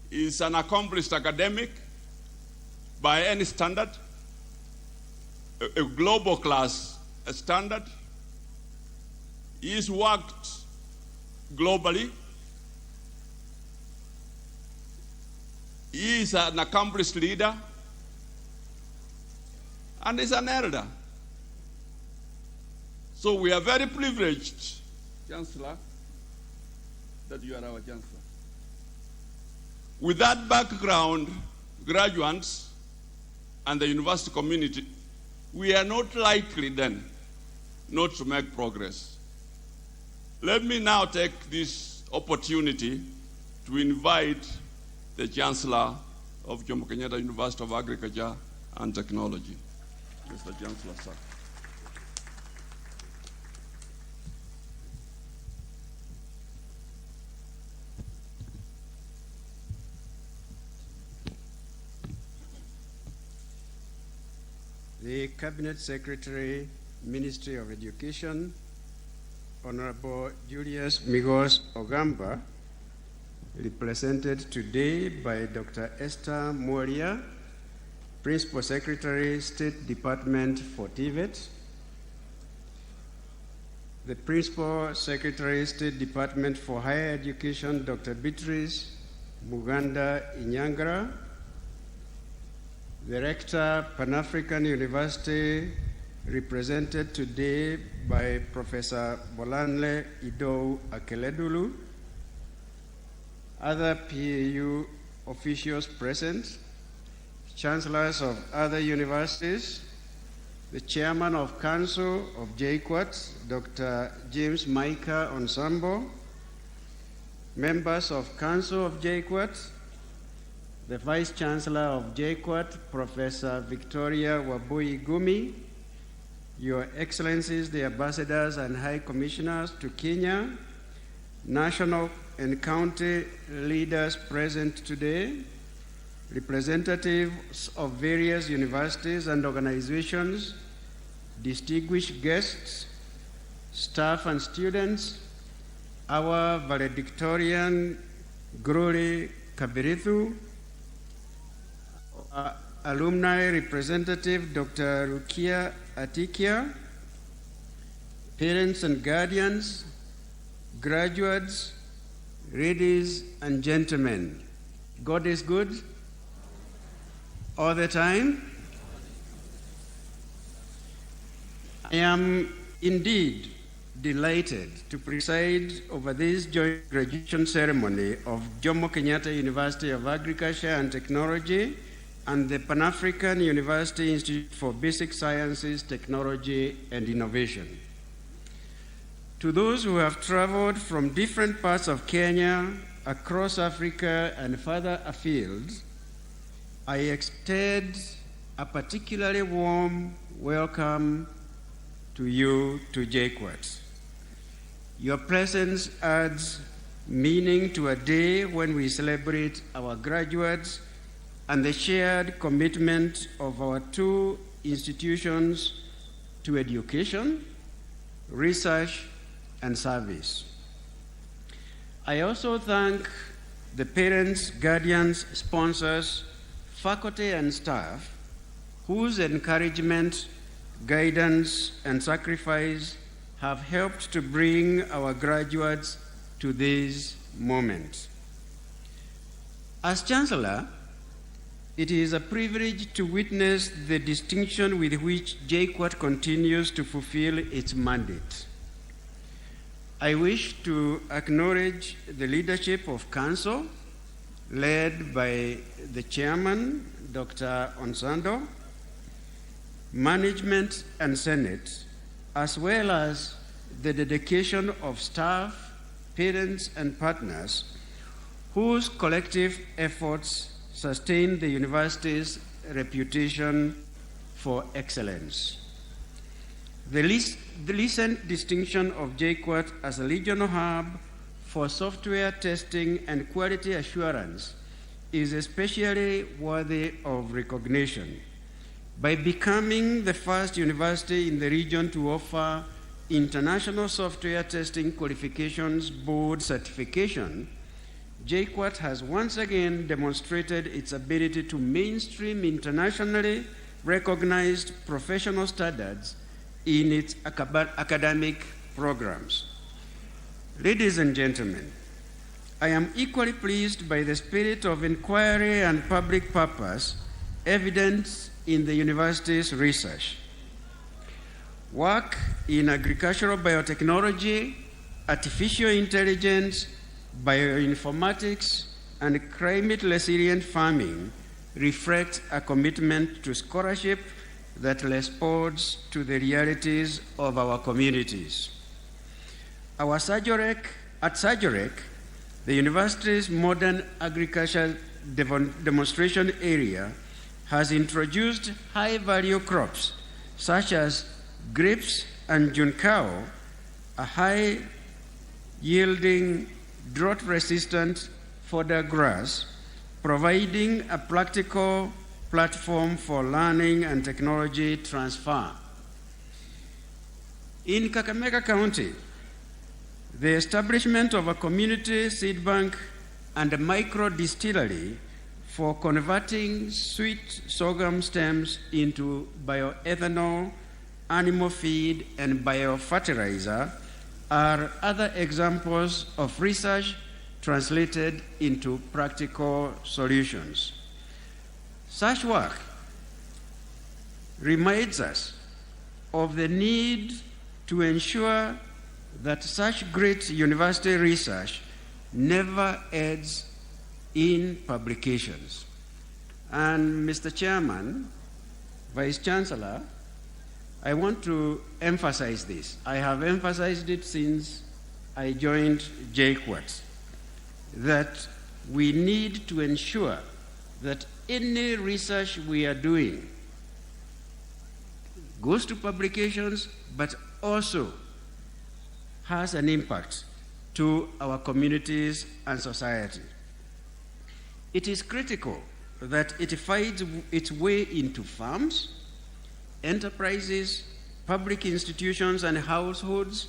He is an accomplished academic by any standard, a global class standard. He has worked globally. He is an accomplished leader, and is an elder. So we are very privileged, Chancellor, that you are our Chancellor. With that background, graduates and the university community, we are not likely then not to make progress. Let me now take this opportunity to invite the Chancellor of Jomo Kenyatta University of Agriculture and Technology. Mr. Chancellor, sir. The Cabinet Secretary, Ministry of Education, Honorable Julius Migos Ogamba, represented today by Dr. Esther Moria, Principal Secretary, State Department for TVET, the Principal Secretary, State Department for Higher Education, Dr. Beatrice Muganda Inyangara, the Rector, Pan-African University, represented today by Professor Bolanle Idou Akeledulu, other PAU officials present, chancellors of other universities, the chairman of council of JKUAT, Dr. James Micah Onsambo, members of council of JKUAT, the vice chancellor of JKUAT, Professor Victoria Wabui Gumi, your excellencies, the ambassadors and high commissioners to Kenya, national and county leaders present today, representatives of various universities and organizations, distinguished guests, staff and students, our valedictorian, Groli Kabirithu, alumni representative, Dr. Rukia Atikia, parents and guardians, graduates, ladies and gentlemen. God is good all the time. I am indeed delighted to preside over this joint graduation ceremony of Jomo Kenyatta University of Agriculture and Technology and the Pan-African University Institute for Basic Sciences, Technology, and Innovation. To those who have traveled from different parts of Kenya, across Africa, and further afield, I extend a particularly warm welcome to you to JKUAT. Your presence adds meaning to a day when we celebrate our graduates and the shared commitment of our two institutions to education, research, and service. I also thank the parents, guardians, sponsors, faculty, and staff whose encouragement, guidance, and sacrifice have helped to bring our graduates to this moment. As Chancellor, it is a privilege to witness the distinction with which JKUAT continues to fulfill its mandate. I wish to acknowledge the leadership of Council, led by the Chairman, Dr. Onsando, Management and Senate, as well as the dedication of staff, parents, and partners whose collective efforts sustain the university's reputation for excellence. The recent distinction of JKUAT as a regional hub for software testing and quality assurance is especially worthy of recognition. By becoming the first university in the region to offer International Software Testing Qualifications Board certification, JKUAT has once again demonstrated its ability to mainstream internationally recognized professional standards in its academic programs. Ladies and gentlemen, I am equally pleased by the spirit of inquiry and public purpose evident in the university's research. Work in agricultural biotechnology, artificial intelligence, bioinformatics, and climate-resilient farming reflect a commitment to scholarship that responds to the realities of our communities. At Sajorek, the university's modern agriculture demonstration area has introduced high-value crops such as grapes and juncao, a high-yielding, drought-resistant fodder grass, providing a practical platform for learning and technology transfer. In Kakamega County, the establishment of a community seed bank and a micro distillery for converting sweet sorghum stems into bioethanol, animal feed, and biofertilizer are other examples of research translated into practical solutions. Such work reminds us of the need to ensure that such great university research never ends in publications. And Mr. Chairman, Vice Chancellor, I want to emphasize this. I have emphasized it since I joined JKUAT, that we need to ensure that any research we are doing goes to publications, but also has an impact to our communities and society. It is critical that it finds its way into farms, enterprises, public institutions, and households,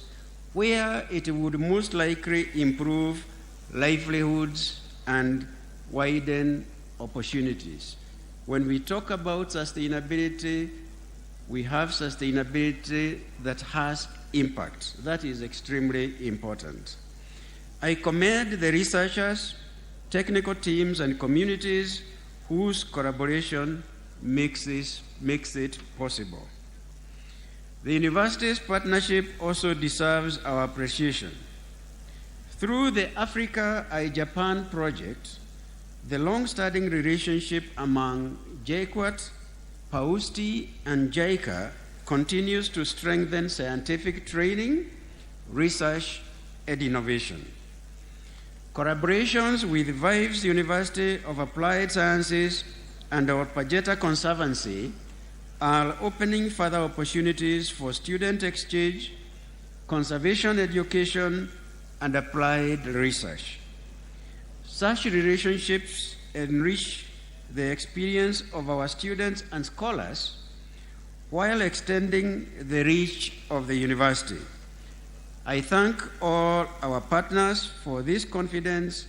where it would most likely improve livelihoods and widen opportunities. When we talk about sustainability, we have sustainability that has impact. That is extremely important. I commend the researchers, technical teams, and communities whose collaboration makes it possible. The university's partnership also deserves our appreciation. Through the Africa I-Japan project, the long-standing relationship among JKUAT, PAUSTI, and JICA continues to strengthen scientific training, research, and innovation. Collaborations with Vives University of Applied Sciences and our Pajeta Conservancy are opening further opportunities for student exchange, conservation education, and applied research. Such relationships enrich the experience of our students and scholars while extending the reach of the university. I thank all our partners for this confidence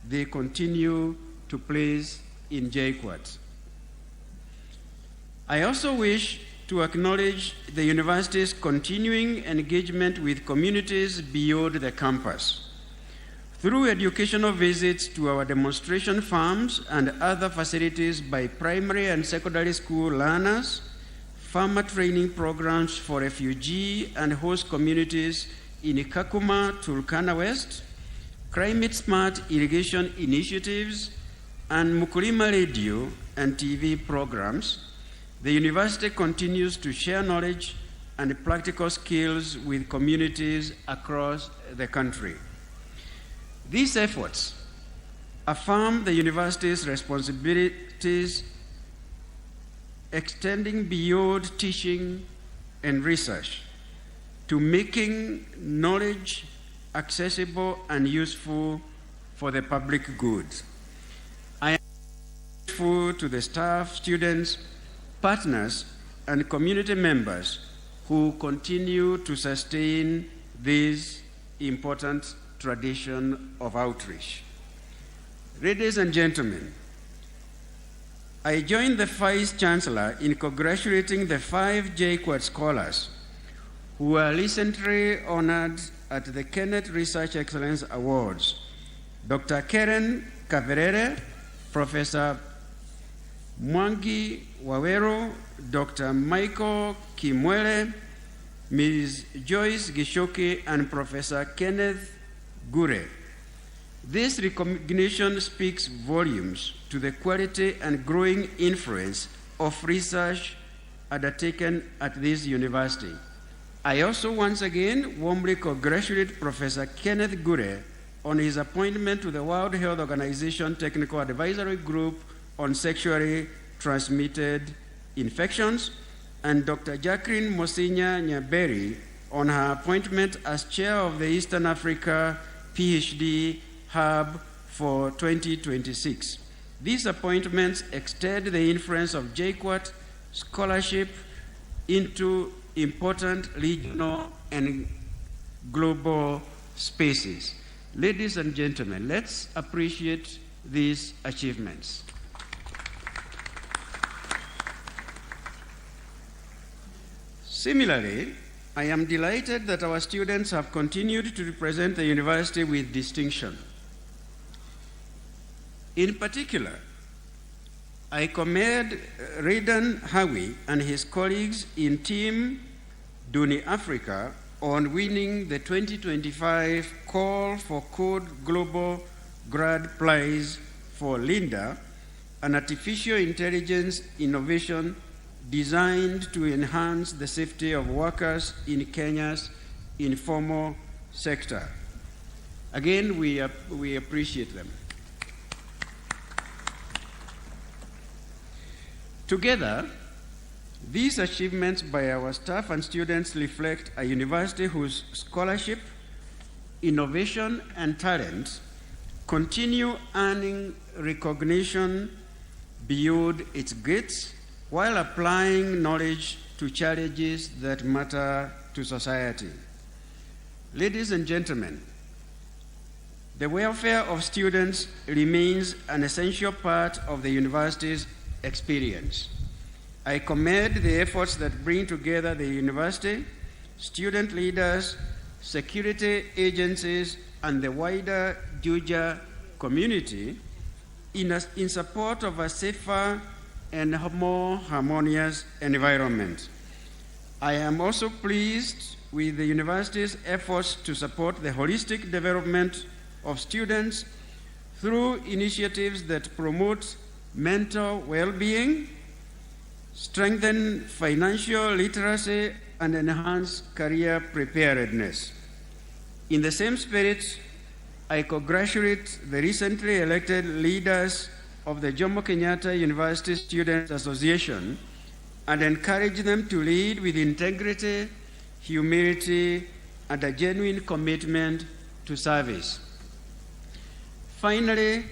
they continue to place in JKUAT. I also wish to acknowledge the university's continuing engagement with communities beyond the campus. Through educational visits to our demonstration farms and other facilities by primary and secondary school learners, farmer training programs for refugee and host communities in Kakuma, Turkana West, climate-smart irrigation initiatives, and Mukulima radio and TV programs, the university continues to share knowledge and practical skills with communities across the country. These efforts affirm the university's responsibilities extending beyond teaching and research to making knowledge accessible and useful for the public good. I am grateful to the staff, students, partners, and community members who continue to sustain this important tradition of outreach. Ladies and gentlemen, I join the Vice Chancellor in congratulating the 5 JKUAT scholars who were recently honored at the Kenneth Research Excellence Awards. Dr. Karen Kaverere, Professor Mwangi Wawero, Dr. Michael Kimwele, Ms. Joyce Gishoki, and Professor Kenneth Gure. This recognition speaks volumes to the quality and growing influence of research undertaken at this university. I also once again warmly congratulate Professor Kenneth Gure on his appointment to the World Health Organization Technical Advisory Group on Sexually Transmitted Infections, and Dr. Jacqueline Mosinya Nyaberi on her appointment as chair of the Eastern Africa PhD Hub for 2026. These appointments extend the influence of JKUAT scholarship into important regional and global spaces. Ladies and gentlemen, let's appreciate these achievements. Similarly, I am delighted that our students have continued to represent the university with distinction. In particular, I commend Raidan Hawi and his colleagues in Team Duni Africa on winning the 2025 Call for Code Global Grad Prize for Linda an artificial intelligence innovation designed to enhance the safety of workers in Kenya's informal sector. Again, we appreciate them. Together, these achievements by our staff and students reflect a university whose scholarship, innovation, and talent continue earning recognition beyond its gates while applying knowledge to challenges that matter to society. Ladies and gentlemen, the welfare of students remains an essential part of the university's experience. I commend the efforts that bring together the university, student leaders, security agencies, and the wider Juja community in support of a safer and more harmonious environment. I am also pleased with the university's efforts to support the holistic development of students through initiatives that promote mental well-being, strengthen financial literacy, and enhance career preparedness. In the same spirit, I congratulate the recently elected leaders of the Jomo Kenyatta University Students Association and encourage them to lead with integrity, humility, and a genuine commitment to service. Finally,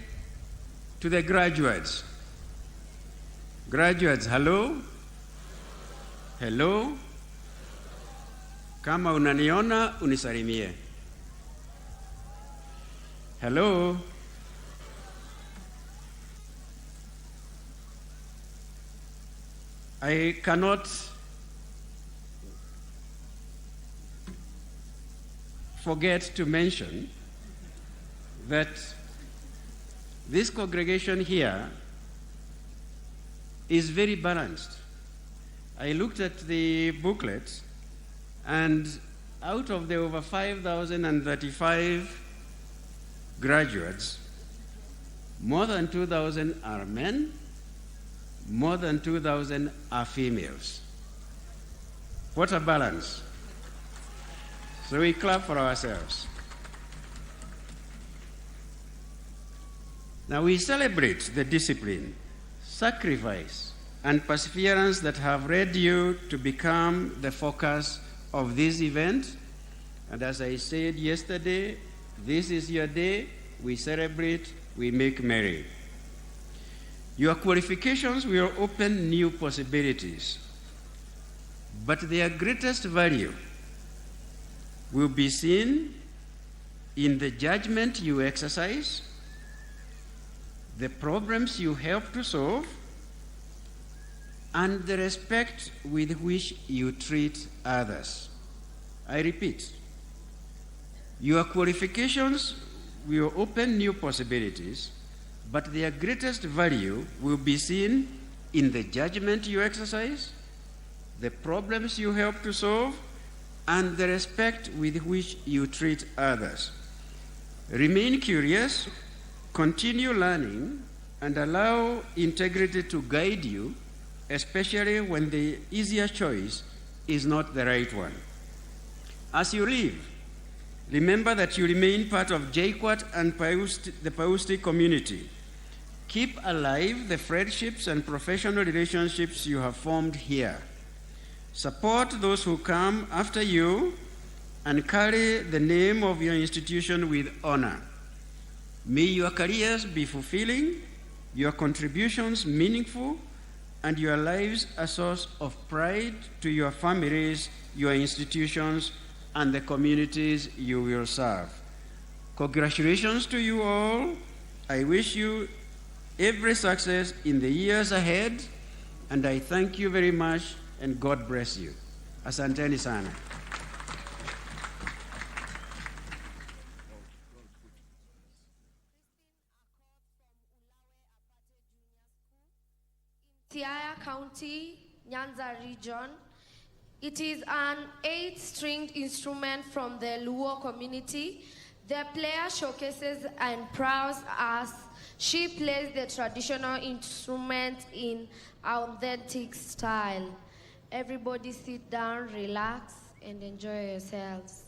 to the graduates. Graduates, hello? Hello? Kama unaniona, unisalimie. Hello? I cannot forget to mention that this congregation here is very balanced. I looked at the booklet, and out of the over 5,035 graduates, more than 2,000 are men, more than 2,000 are females. What a balance. So we clap for ourselves. Now we celebrate the discipline, sacrifice, and perseverance that have led you to become the focus of this event. And as I said yesterday, this is your day. We celebrate, we make merry. Your qualifications will open new possibilities, but their greatest value will be seen in the judgment you exercise, the problems you help to solve, and the respect with which you treat others. I repeat, your qualifications will open new possibilities, but their greatest value will be seen in the judgment you exercise, the problems you help to solve, and the respect with which you treat others. Remain curious, continue learning, and allow integrity to guide you, especially when the easier choice is not the right one. As you leave, remember that you remain part of JKUAT and the Pausti community. Keep alive the friendships and professional relationships you have formed here. Support those who come after you and carry the name of your institution with honor. May your careers be fulfilling, your contributions meaningful, and your lives a source of pride to your families, your institutions, and the communities you will serve. Congratulations to you all. I wish you every success in the years ahead, and I thank you very much, and God bless you. Asanteni sana. Siaya County, Nyanza region. It is an 8-stringed instrument from the Luo community. The player showcases and prows as she plays the traditional instrument in authentic style. Everybody sit down, relax, and enjoy yourselves.